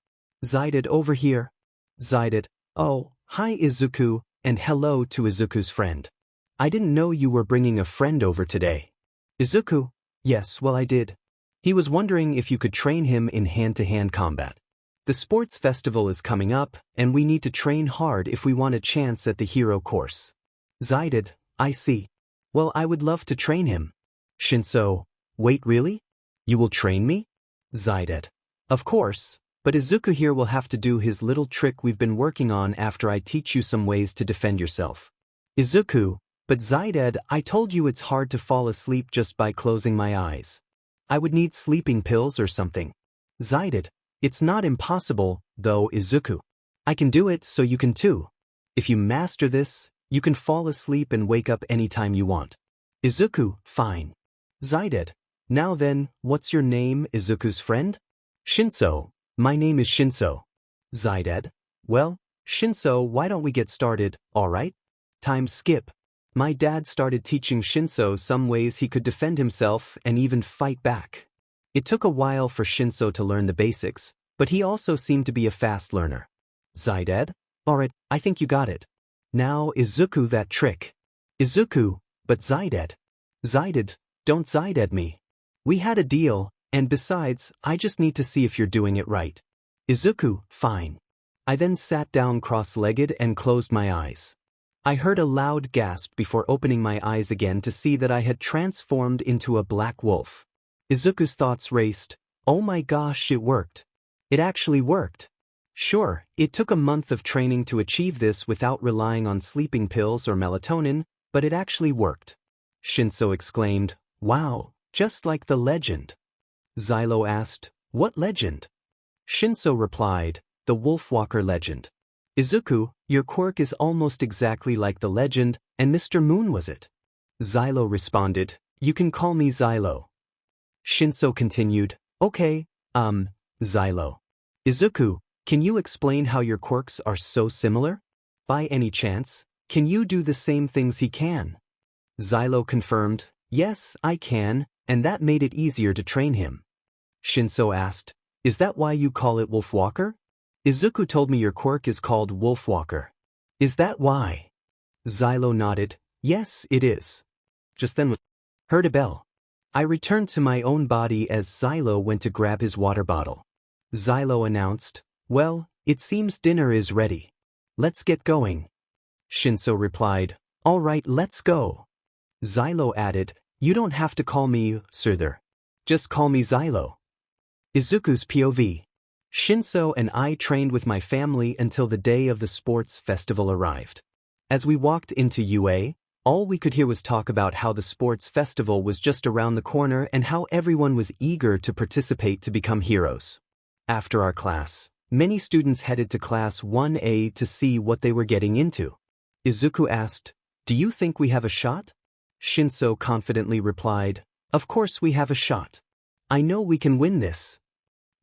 Zaidet over here. Zaidet, oh, hi Izuku, and hello to Izuku's friend. I didn't know you were bringing a friend over today. Izuku, yes, well I did. He was wondering if you could train him in hand-to-hand combat. The sports festival is coming up, and we need to train hard if we want a chance at the hero course. Zaidet, I see. Well, I would love to train him. Shinso, wait, really? You will train me? Zaidet, of course, but Izuku here will have to do his little trick we've been working on after I teach you some ways to defend yourself. Izuku, but Zaidet, I told you it's hard to fall asleep just by closing my eyes. I would need sleeping pills or something. Zaidet, it's not impossible, though, Izuku. I can do it, so you can too. If you master this, you can fall asleep and wake up anytime you want. Izuku, fine. Zaidet, now then, what's your name, Izuku's friend? Shinso, my name is Shinso. Zaidet, well, Shinso, why don't we get started, alright? Time skip. My dad started teaching Shinso some ways he could defend himself and even fight back. It took a while for Shinso to learn the basics, but he also seemed to be a fast learner. Zaidet, alright, I think you got it. Now, Izuku, that trick. Izuku, but Zaidet. Zaidet, don't Zaidet me. We had a deal, and besides, I just need to see if you're doing it right. Izuku, fine. I then sat down cross-legged and closed my eyes. I heard a loud gasp before opening my eyes again to see that I had transformed into a black wolf. Izuku's thoughts raced. Oh my gosh, it worked. It actually worked. Sure, it took a month of training to achieve this without relying on sleeping pills or melatonin, but it actually worked. Shinso exclaimed, wow, just like the legend. Xylo asked, what legend? Shinso replied, the Wolfwalker legend. Izuku, your quirk is almost exactly like the legend, and Mr. Moon was it. Xylo responded, you can call me Xylo. Shinso continued, okay, Xylo. Izuku, can you explain how your quirks are so similar? By any chance, can you do the same things he can? Xylo confirmed, yes, I can, and that made it easier to train him. Shinso asked, is that why you call it Wolfwalker? Izuku told me your quirk is called Wolfwalker. Is that why? Xylo nodded, yes, it is. Just then, heard a bell. I returned to my own body as Xylo went to grab his water bottle. Xylo announced, well, it seems dinner is ready. Let's get going. Shinso replied, all right, let's go. Xylo added, you don't have to call me Sirther. Just call me Xylo. Izuku's POV. Shinso and I trained with my family until the day of the sports festival arrived. As we walked into UA, all we could hear was talk about how the sports festival was just around the corner and how everyone was eager to participate to become heroes. After our class, many students headed to Class 1A to see what they were getting into. Izuku asked, do you think we have a shot? Shinso confidently replied, of course we have a shot. I know we can win this.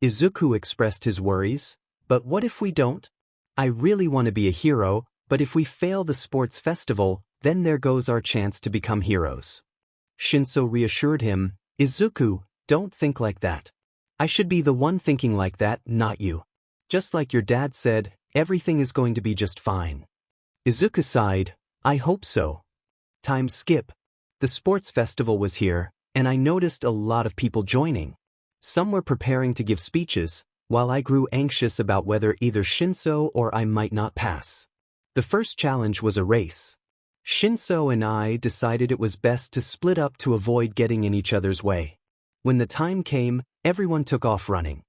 Izuku expressed his worries, but what if we don't? I really want to be a hero, but if we fail the sports festival, then there goes our chance to become heroes. Shinso reassured him, Izuku, don't think like that. I should be the one thinking like that, not you. Just like your dad said, everything is going to be just fine. Izuku sighed, I hope so. Time skip. The sports festival was here, and I noticed a lot of people joining. Some were preparing to give speeches, while I grew anxious about whether either Shinso or I might not pass. The first challenge was a race. Shinso and I decided it was best to split up to avoid getting in each other's way. When the time came, everyone took off running.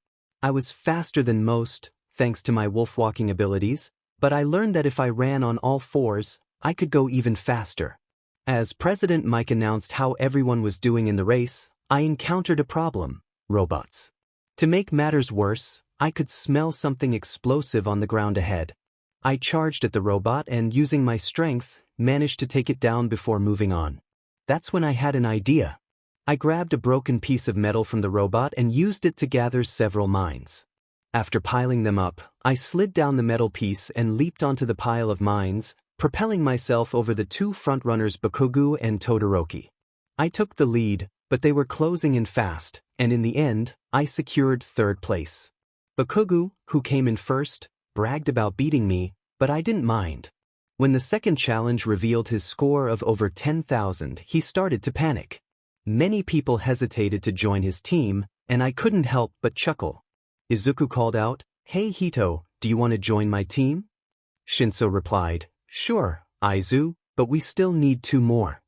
I was faster than most, thanks to my wolf-walking abilities, but I learned that if I ran on all fours, I could go even faster. As President Mike announced how everyone was doing in the race, I encountered a problem: robots. To make matters worse, I could smell something explosive on the ground ahead. I charged at the robot and, using my strength, managed to take it down before moving on. That's when I had an idea. I grabbed a broken piece of metal from the robot and used it to gather several mines. After piling them up, I slid down the metal piece and leaped onto the pile of mines, propelling myself over the two frontrunners Bakugo and Todoroki. I took the lead, but they were closing in fast, and in the end, I secured third place. Bakugo, who came in first, bragged about beating me, but I didn't mind. When the second challenge revealed his score of over 10,000, he started to panic. Many people hesitated to join his team, and I couldn't help but chuckle. Izuku called out, "Hey Hito, do you want to join my team?" Shinso replied, "Sure, Izu, but we still need 2 more."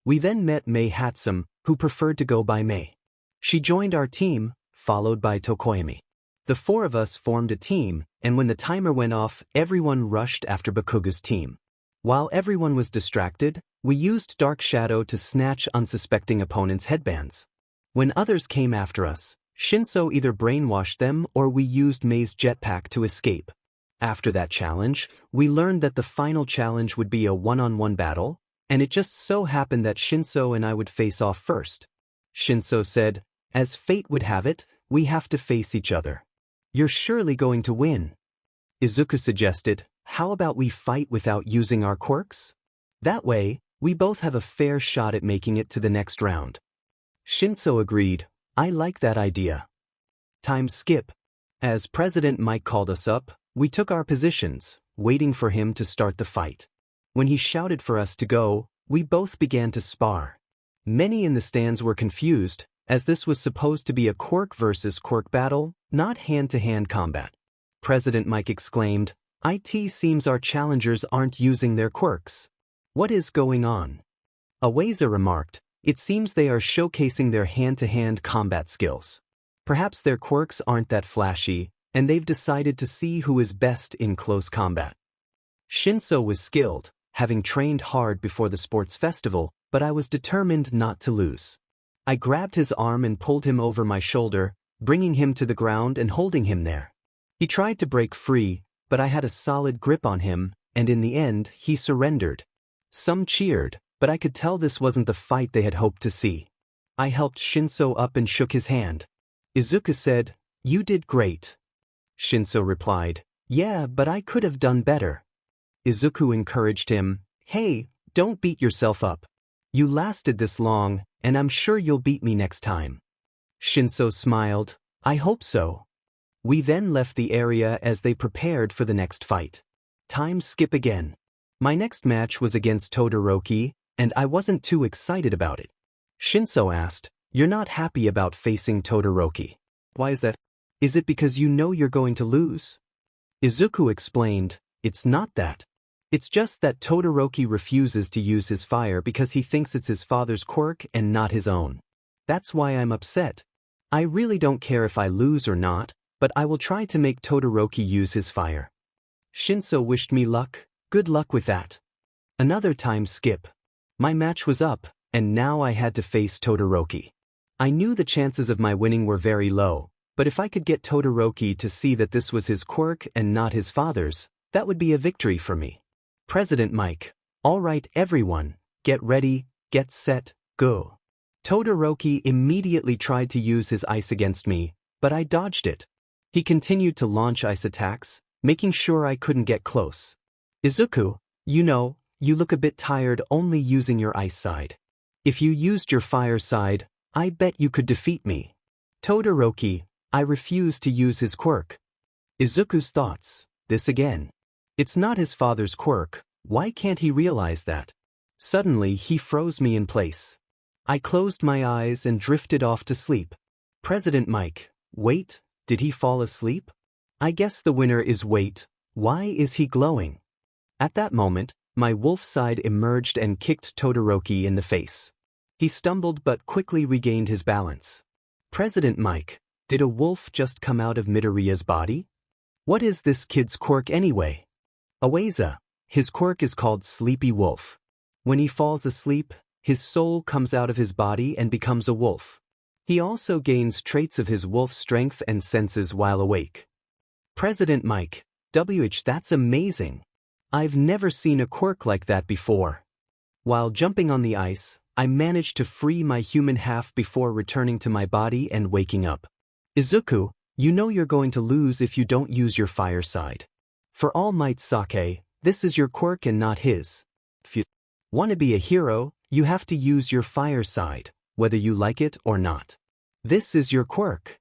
We then met Mei Hatsum, who preferred to go by Mei. She joined our team, followed by Tokoyami. The 4 of us formed a team, and when the timer went off, everyone rushed after Bakugo's team. While everyone was distracted, we used Dark Shadow to snatch unsuspecting opponents' headbands. When others came after us, Shinso either brainwashed them or we used Mei's jetpack to escape. After that challenge, we learned that the final challenge would be a one-on-one battle, and it just so happened that Shinso and I would face off first. Shinso said, "As fate would have it, we have to face each other. You're surely going to win." Izuku suggested, "How about we fight without using our quirks? That way, we both have a fair shot at making it to the next round." Shinso agreed, "I like that idea." Time skip. As President Mike called us up, we took our positions, waiting for him to start the fight. When he shouted for us to go, we both began to spar. Many in the stands were confused, as this was supposed to be a quirk versus quirk battle, not hand-to-hand combat. President Mike exclaimed, "It seems our challengers aren't using their quirks. What is going on?" Aweza remarked, "It seems they are showcasing their hand-to-hand combat skills. Perhaps their quirks aren't that flashy, and they've decided to see who is best in close combat." Shinso was skilled, having trained hard before the sports festival, but I was determined not to lose. I grabbed his arm and pulled him over my shoulder, bringing him to the ground and holding him there. He tried to break free, but I had a solid grip on him, and in the end, he surrendered. Some cheered, but I could tell this wasn't the fight they had hoped to see. I helped Shinso up and shook his hand. Izuku said, "You did great." Shinso replied, "Yeah, but I could have done better." Izuku encouraged him, "Hey, don't beat yourself up. You lasted this long, and I'm sure you'll beat me next time." Shinso smiled, "I hope so." We then left the area as they prepared for the next fight. Time skip again. My next match was against Todoroki, and I wasn't too excited about it. Shinso asked, "You're not happy about facing Todoroki. Why is that? Is it because you know you're going to lose?" Izuku explained, "It's not that. It's just that Todoroki refuses to use his fire because he thinks it's his father's quirk and not his own. That's why I'm upset. I really don't care if I lose or not, but I will try to make Todoroki use his fire." Shinso wished me luck. Good luck with that. Another time skip. My match was up, and now I had to face Todoroki. I knew the chances of my winning were very low, but if I could get Todoroki to see that this was his quirk and not his father's, that would be a victory for me. President Mike, "All right everyone, get ready, get set, go." Todoroki immediately tried to use his ice against me, but I dodged it. He continued to launch ice attacks, making sure I couldn't get close. "Izuku, you look a bit tired only using your ice side. If you used your fire side, I bet you could defeat me." "Todoroki, I refuse to use his quirk. Izuku's thoughts, this again. It's not his father's quirk, why can't he realize that? Suddenly he froze me in place. I closed my eyes and drifted off to sleep. President Mike, wait, did he fall asleep? I guess the winner is wait, why is he glowing? At that moment, my wolf side emerged and kicked Todoroki in the face. He stumbled but quickly regained his balance. President Mike, did a wolf just come out of Midoriya's body? What is this kid's quirk anyway? Aweza, his quirk is called Sleepy Wolf. When he falls asleep, his soul comes out of his body and becomes a wolf. He also gains traits of his wolf strength and senses while awake. President Mike, that's amazing. I've never seen a quirk like that before. While jumping on the ice, I managed to free my human half before returning to my body and waking up. Izuku, you know you're going to lose if you don't use your fire side. For All Might Sake, this is your quirk and not his. If you want to be a hero, you have to use your fire side, whether you like it or not. This is your quirk.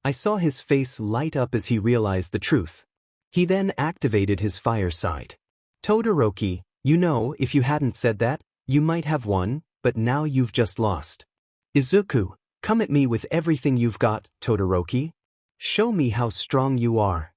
I saw his face light up as he realized the truth. He then activated his fire side. Todoroki, you know, if you hadn't said that, you might have won, but now you've just lost. Izuku, come at me with everything you've got, Todoroki. Show me how strong you are.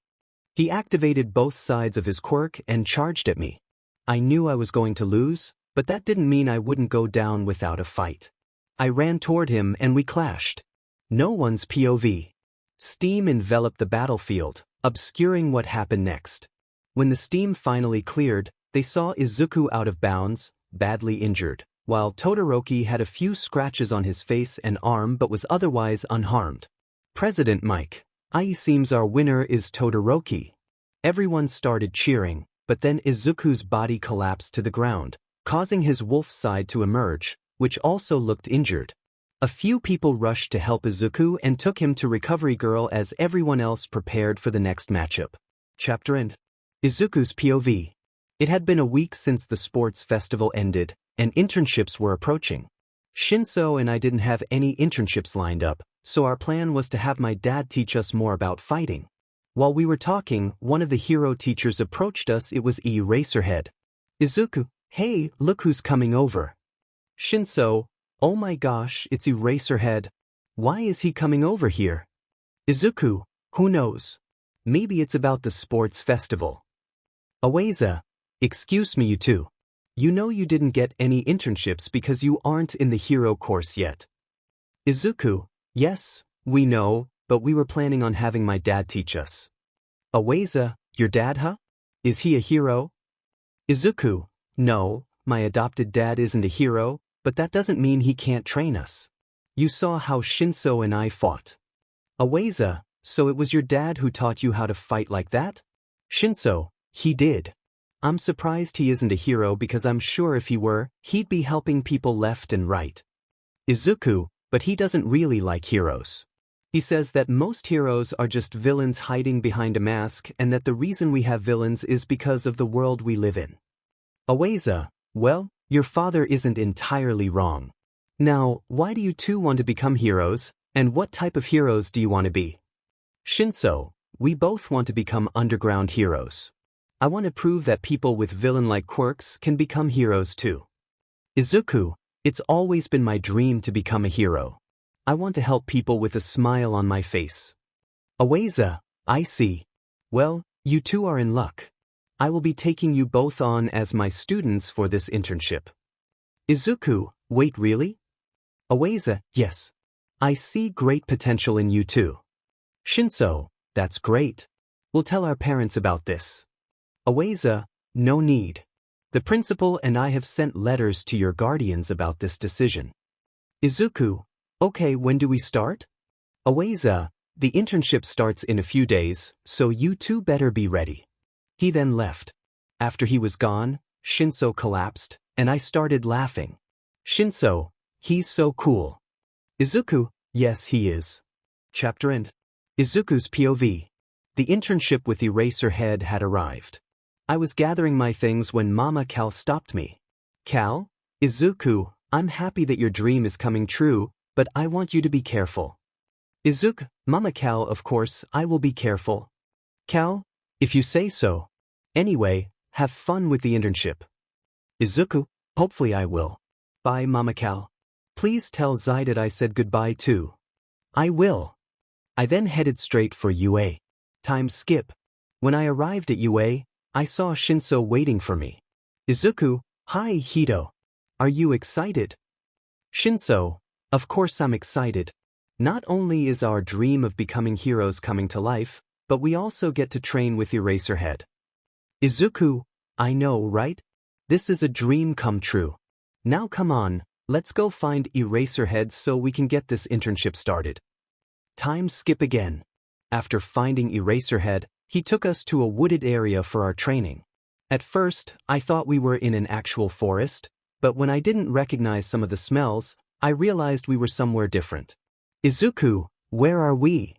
He activated both sides of his quirk and charged at me. I knew I was going to lose, but that didn't mean I wouldn't go down without a fight. I ran toward him and we clashed. No one's POV. Steam enveloped the battlefield, obscuring what happened next. When the steam finally cleared, they saw Izuku out of bounds, badly injured, while Todoroki had a few scratches on his face and arm but was otherwise unharmed. President Mike, it seems our winner is Todoroki. Everyone started cheering, but then Izuku's body collapsed to the ground, causing his wolf side to emerge, which also looked injured. A few people rushed to help Izuku and took him to Recovery Girl as everyone else prepared for the next matchup. Chapter End. Izuku's POV. It had been a week since the sports festival ended, and internships were approaching. Shinso and I didn't have any internships lined up, so our plan was to have my dad teach us more about fighting. While we were talking, one of the hero teachers approached us. It was Eraserhead. Izuku, hey, look who's coming over. Shinso, oh my gosh, it's Eraserhead. Why is he coming over here? Izuku, who knows? Maybe it's about the sports festival. Aweza, excuse me you two. You know you didn't get any internships because you aren't in the hero course yet. Izuku, yes, we know, but we were planning on having my dad teach us. Aweza, your dad, huh? Is he a hero? Izuku, no, my adopted dad isn't a hero, but that doesn't mean he can't train us. You saw how Shinso and I fought. Aweza, so it was your dad who taught you how to fight like that? Shinso, he did. I'm surprised he isn't a hero because I'm sure if he were, he'd be helping people left and right. Izuku, but he doesn't really like heroes. He says that most heroes are just villains hiding behind a mask and that the reason we have villains is because of the world we live in. Aweza, well, your father isn't entirely wrong. Now, why do you two want to become heroes, and what type of heroes do you want to be? Shinso, we both want to become underground heroes. I want to prove that people with villain-like quirks can become heroes too. Izuku, it's always been my dream to become a hero. I want to help people with a smile on my face. Aweza, I see. Well, you two are in luck. I will be taking you both on as my students for this internship. Izuku, wait really? Aweza, yes. I see great potential in you too. Shinso, that's great. We'll tell our parents about this. Aweza, no need. The principal and I have sent letters to your guardians about this decision. Izuku, okay, when do we start? Aweza, the internship starts in a few days, so you two better be ready. He then left. After he was gone, Shinso collapsed, and I started laughing. Shinso, he's so cool. Izuku, yes he is. Chapter End. Izuku's POV. The internship with Eraserhead had arrived. I was gathering my things when Mama Cal stopped me. Cal, Izuku, I'm happy that your dream is coming true, but I want you to be careful. Izuku, Mama Cal, of course, I will be careful. Cal, if you say so. Anyway, have fun with the internship. Izuku, hopefully I will. Bye, Mama Cal. Please tell Zai that I said goodbye too. I will. I then headed straight for UA. Time skip. When I arrived at UA, I saw Shinso waiting for me. Izuku, hi Hito. Are you excited? Shinso, of course I'm excited. Not only is our dream of becoming heroes coming to life, but we also get to train with Eraserhead. Izuku, I know, right? This is a dream come true. Now come on, let's go find Eraserhead so we can get this internship started. Time skip again. After finding Eraserhead, he took us to a wooded area for our training. At first, I thought we were in an actual forest, but when I didn't recognize some of the smells, I realized we were somewhere different. Izuku, where are we?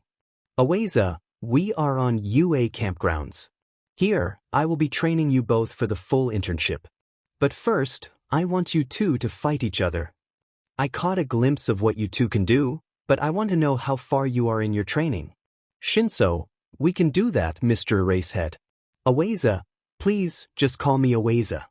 Aweza, we are on UA campgrounds. Here, I will be training you both for the full internship. But first, I want you two to fight each other. I caught a glimpse of what you two can do, but I want to know how far you are in your training. Shinso, we can do that, Mr. Erasehead. Aweza, please, just call me Aweza.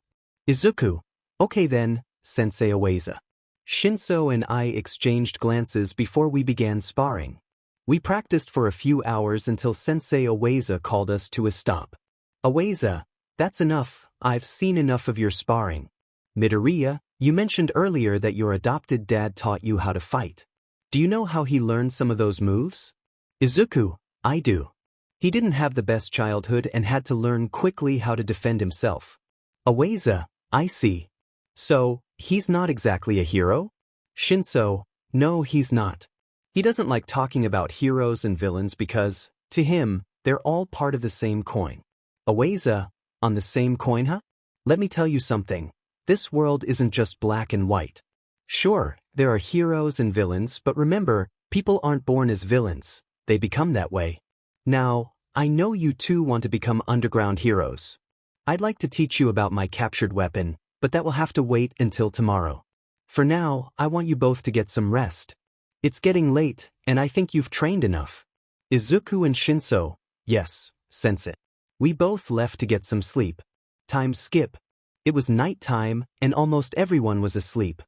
Izuku, okay then, Sensei Aweza. Shinso and I exchanged glances before we began sparring. We practiced for a few hours until Sensei Aweza called us to a stop. Aweza, that's enough, I've seen enough of your sparring. Midoriya, you mentioned earlier that your adopted dad taught you how to fight. Do you know how he learned some of those moves? Izuku, I do. He didn't have the best childhood and had to learn quickly how to defend himself. Aweza, I see. So, he's not exactly a hero? Shinso, no he's not. He doesn't like talking about heroes and villains because, to him, they're all part of the same coin. Aweza, on the same coin, huh? Let me tell you something. This world isn't just black and white. Sure, there are heroes and villains, but remember, people aren't born as villains. They become that way. Now, I know you two want to become underground heroes. I'd like to teach you about my captured weapon, but that will have to wait until tomorrow. For now, I want you both to get some rest. It's getting late, and I think you've trained enough. Izuku and Shinso, yes, Sensei. We both left to get some sleep. Time skip. It was night time, and almost everyone was asleep.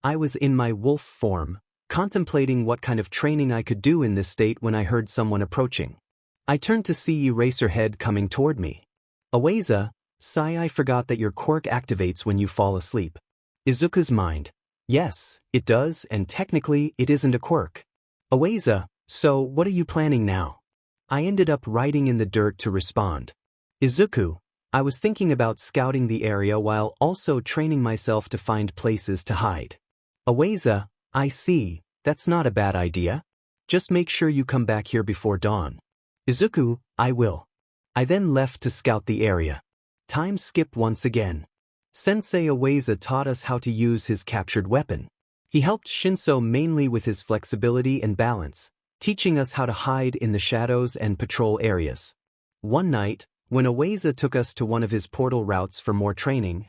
I was in my wolf form, contemplating what kind of training I could do in this state when I heard someone approaching. I turned to see Eraserhead coming toward me. Aweza, Sai, I forgot that your quirk activates when you fall asleep. Izuku's mind. Yes, it does, and technically it isn't a quirk. Aweza, so what are you planning now? I ended up writing in the dirt to respond. Izuku, I was thinking about scouting the area while also training myself to find places to hide. Aweza, I see, that's not a bad idea. Just make sure you come back here before dawn. Izuku, I will. I then left to scout the area. Time skip once again. Sensei Aweza taught us how to use his captured weapon. He helped Shinso mainly with his flexibility and balance, teaching us how to hide in the shadows and patrol areas. One night, when Aweza took us to one of his portal routes for more training,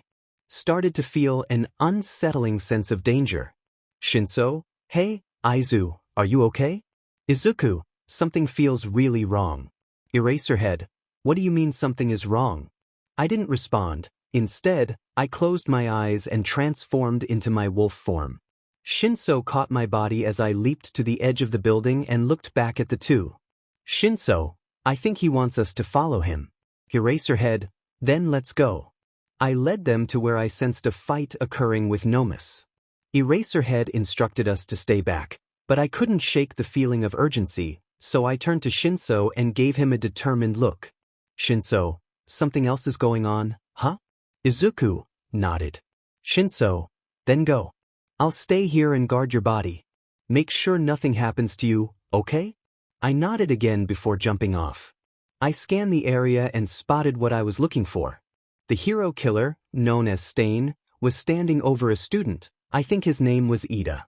started to feel an unsettling sense of danger. Shinso, hey, Aizu, are you okay? Izuku, something feels really wrong. Eraserhead, what do you mean something is wrong? I didn't respond. Instead, I closed my eyes and transformed into my wolf form. Shinso caught my body as I leaped to the edge of the building and looked back at the two. Shinso, I think he wants us to follow him. Eraserhead, then let's go. I led them to where I sensed a fight occurring with Nomus. Eraserhead instructed us to stay back, but I couldn't shake the feeling of urgency, so I turned to Shinso and gave him a determined look. Shinso, something else is going on, huh? Izuku nodded. Shinso, then go. I'll stay here and guard your body. Make sure nothing happens to you, okay? I nodded again before jumping off. I scanned the area and spotted what I was looking for. The hero killer, known as Stain, was standing over a student. I think his name was Ida.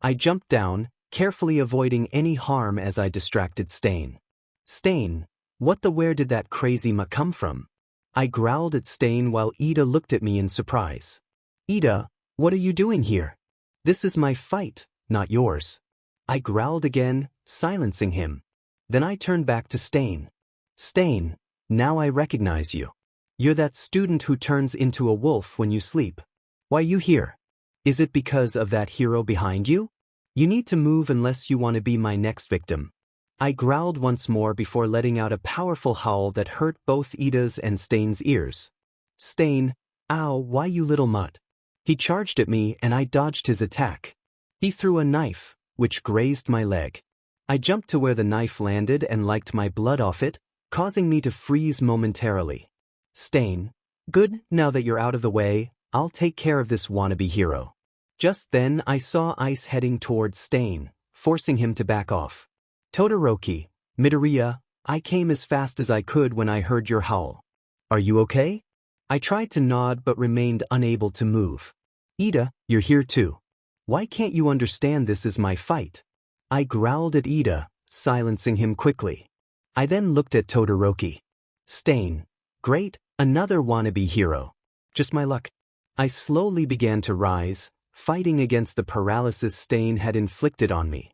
I jumped down, carefully avoiding any harm as I distracted Stain. Stain, what the where did that crazy ma come from? I growled at Stain while Ida looked at me in surprise. Ida, what are you doing here? This is my fight, not yours. I growled again, silencing him. Then I turned back to Stain. Stain, now I recognize you. You're that student who turns into a wolf when you sleep. Why you here? Is it because of that hero behind you? You need to move unless you want to be my next victim. I growled once more before letting out a powerful howl that hurt both Ida's and Stain's ears. Stain, ow, why you little mutt? He charged at me and I dodged his attack. He threw a knife, which grazed my leg. I jumped to where the knife landed and licked my blood off it, causing me to freeze momentarily. Stain, good, now that you're out of the way, I'll take care of this wannabe hero. Just then I saw Ice heading towards Stain, forcing him to back off. Todoroki, Midoriya, I came as fast as I could when I heard your howl. Are you okay? I tried to nod but remained unable to move. Ida, you're here too. Why can't you understand this is my fight? I growled at Ida, silencing him quickly. I then looked at Todoroki. Stain, great, another wannabe hero. Just my luck. I slowly began to rise, fighting against the paralysis Stain had inflicted on me.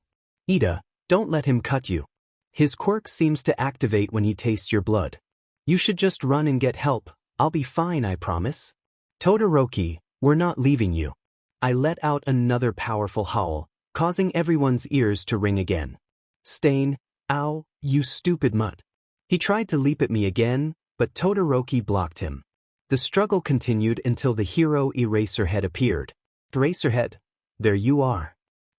Ida, don't let him cut you. His quirk seems to activate when he tastes your blood. You should just run and get help. I'll be fine, I promise. Todoroki, we're not leaving you. I let out another powerful howl, causing everyone's ears to ring again. Stain, ow, you stupid mutt. He tried to leap at me again, but Todoroki blocked him. The struggle continued until the hero Eraserhead appeared. Eraserhead, there you are.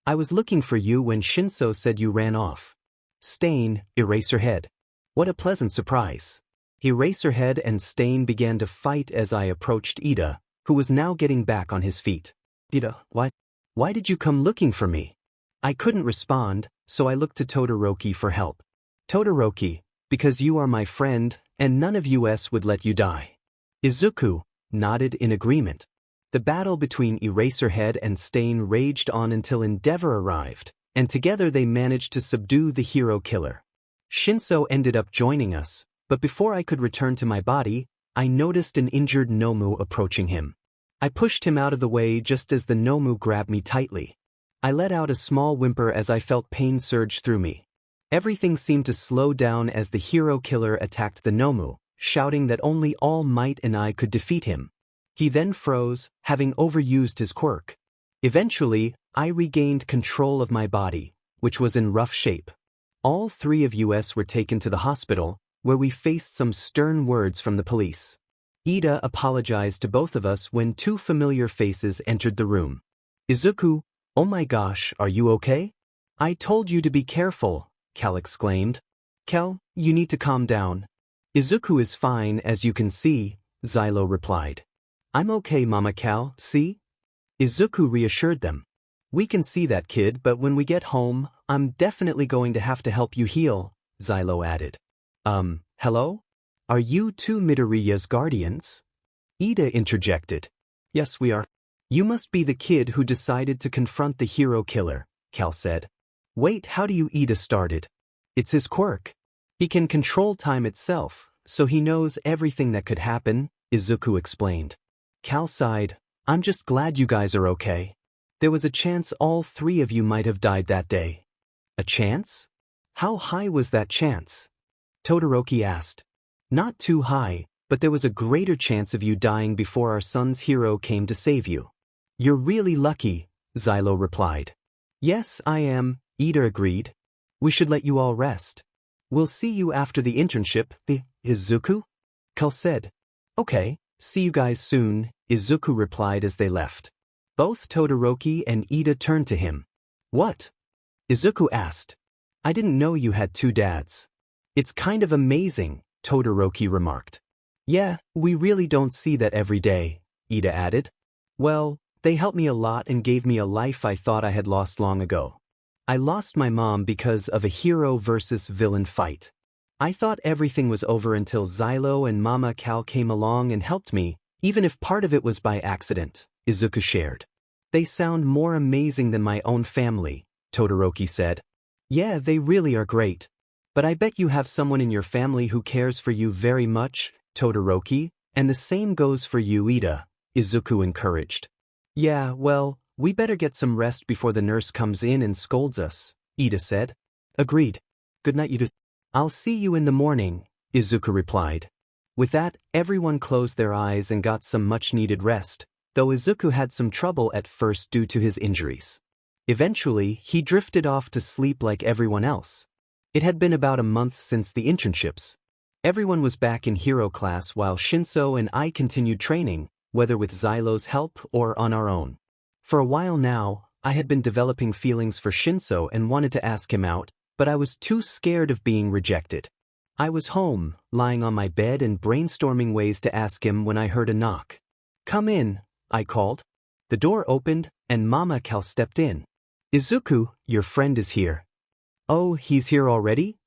I was looking for you when Shinso said you ran off. Stain, Eraserhead. What a pleasant surprise. Eraserhead and Stain began to fight as I approached Ida, who was now getting back on his feet. Ida, why did you come looking for me? I couldn't respond, so I looked to Todoroki for help. Todoroki, because you are my friend, and none of us would let you die. Izuku nodded in agreement. The battle between Eraserhead and Stain raged on until Endeavor arrived, and together they managed to subdue the hero killer. Shinso ended up joining us, but before I could return to my body, I noticed an injured Nomu approaching him. I pushed him out of the way just as the Nomu grabbed me tightly. I let out a small whimper as I felt pain surge through me. Everything seemed to slow down as the hero killer attacked the Nomu, shouting that only All Might and I could defeat him. He then froze, having overused his quirk. Eventually, I regained control of my body, which was in rough shape. All three of us were taken to the hospital, where we faced some stern words from the police. Ida apologized to both of us when two familiar faces entered the room. Izuku, oh my gosh, are you okay? I told you to be careful, Cal exclaimed. Cal, you need to calm down. Izuku is fine, as you can see, Xylo replied. I'm okay, Mama Cal, see? Izuku reassured them. We can see that, kid, but when we get home, I'm definitely going to have to help you heal, Xylo added. Hello? Are you two Midoriya's guardians? Ida interjected. Yes, we are. You must be the kid who decided to confront the hero killer, Cal said. Wait, how do you? Ida started. It's his quirk. He can control time itself, so he knows everything that could happen, Izuku explained. Cal sighed. I'm just glad you guys are okay. There was a chance all three of you might have died that day. A chance? How high was that chance? Todoroki asked. Not too high, but there was a greater chance of you dying before our son's hero came to save you. You're really lucky, Xylo replied. Yes, I am, Ida agreed. We should let you all rest. We'll see you after the internship, Izuku? Cal said. Okay, see you guys soon, Izuku replied as they left. Both Todoroki and Ida turned to him. What? Izuku asked. I didn't know you had two dads. It's kind of amazing, Todoroki remarked. Yeah, we really don't see that every day, Ida added. Well, they helped me a lot and gave me a life I thought I had lost long ago. I lost my mom because of a hero versus villain fight. I thought everything was over until Xylo and Mama Cal came along and helped me, even if part of it was by accident, Izuku shared. They sound more amazing than my own family, Todoroki said. Yeah, they really are great. But I bet you have someone in your family who cares for you very much, Todoroki, and the same goes for you, Ida, Izuku encouraged. Yeah, well, we better get some rest before the nurse comes in and scolds us, Ida said. Agreed. Good night, you two. I'll see you in the morning, Izuku replied. With that, everyone closed their eyes and got some much-needed rest, though Izuku had some trouble at first due to his injuries. Eventually, he drifted off to sleep like everyone else. It had been about a month since the internships. Everyone was back in hero class while Shinso and I continued training, whether with Xylo's help or on our own. For a while now, I had been developing feelings for Shinso and wanted to ask him out, but I was too scared of being rejected. I was home, lying on my bed and brainstorming ways to ask him when I heard a knock. "Come in," I called. The door opened, and Mama Cal stepped in. "Izuku, your friend is here." "Oh, he's here already?"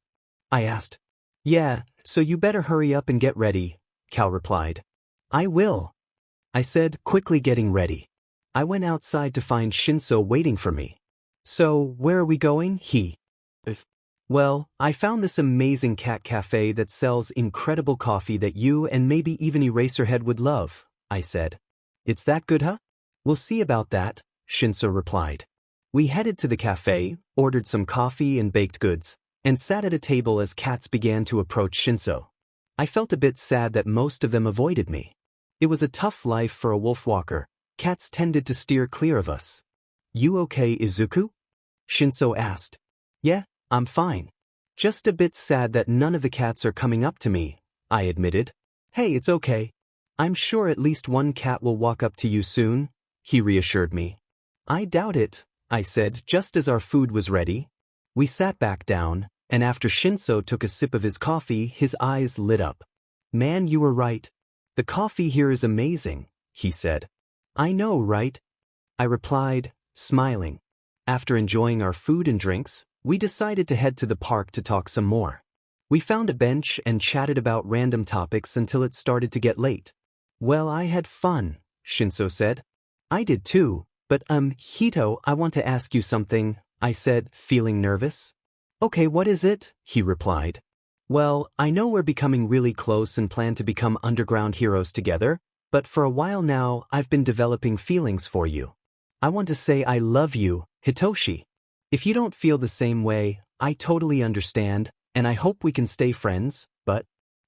I asked. "Yeah, so you better hurry up and get ready," Cal replied. "I will," I said, quickly getting ready. I went outside to find Shinso waiting for me. "So, where are we going?" "Well, I found this amazing cat cafe that sells incredible coffee that you and maybe even Eraserhead would love," I said. "It's that good, huh?" "We'll see about that," Shinso replied. We headed to the cafe, ordered some coffee and baked goods, and sat at a table as cats began to approach Shinso. I felt a bit sad that most of them avoided me. It was a tough life for a Wolfwalker. Cats tended to steer clear of us. "You okay, Izuku?" Shinso asked. "Yeah, I'm fine. Just a bit sad that none of the cats are coming up to me," I admitted. "Hey, it's okay. I'm sure at least one cat will walk up to you soon," he reassured me. "I doubt it," I said just as our food was ready. We sat back down, and after Shinso took a sip of his coffee, his eyes lit up. "Man, you were right. The coffee here is amazing," he said. "I know, right?" I replied, smiling. After enjoying our food and drinks, we decided to head to the park to talk some more. We found a bench and chatted about random topics until it started to get late. "Well, I had fun," Shinso said. "I did too, but Hito, I want to ask you something," I said, feeling nervous. "Okay, what is it?" he replied. "Well, I know we're becoming really close and plan to become underground heroes together, but for a while now I've been developing feelings for you. I want to say I love you, Hitoshi. If you don't feel the same way, I totally understand, and I hope we can stay friends, but..."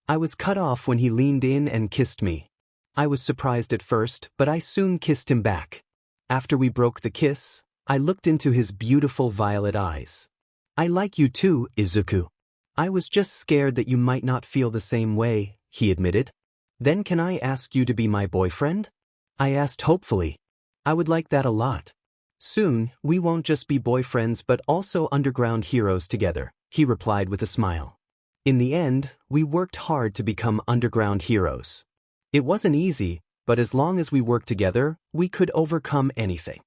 I was cut off when he leaned in and kissed me. I was surprised at first, but I soon kissed him back. After we broke the kiss, I looked into his beautiful violet eyes. "I like you too, Izuku. I was just scared that you might not feel the same way," he admitted. "Then can I ask you to be my boyfriend?" I asked hopefully. "I would like that a lot. Soon, we won't just be boyfriends but also underground heroes together," he replied with a smile. In the end, we worked hard to become underground heroes. It wasn't easy, but as long as we worked together, we could overcome anything.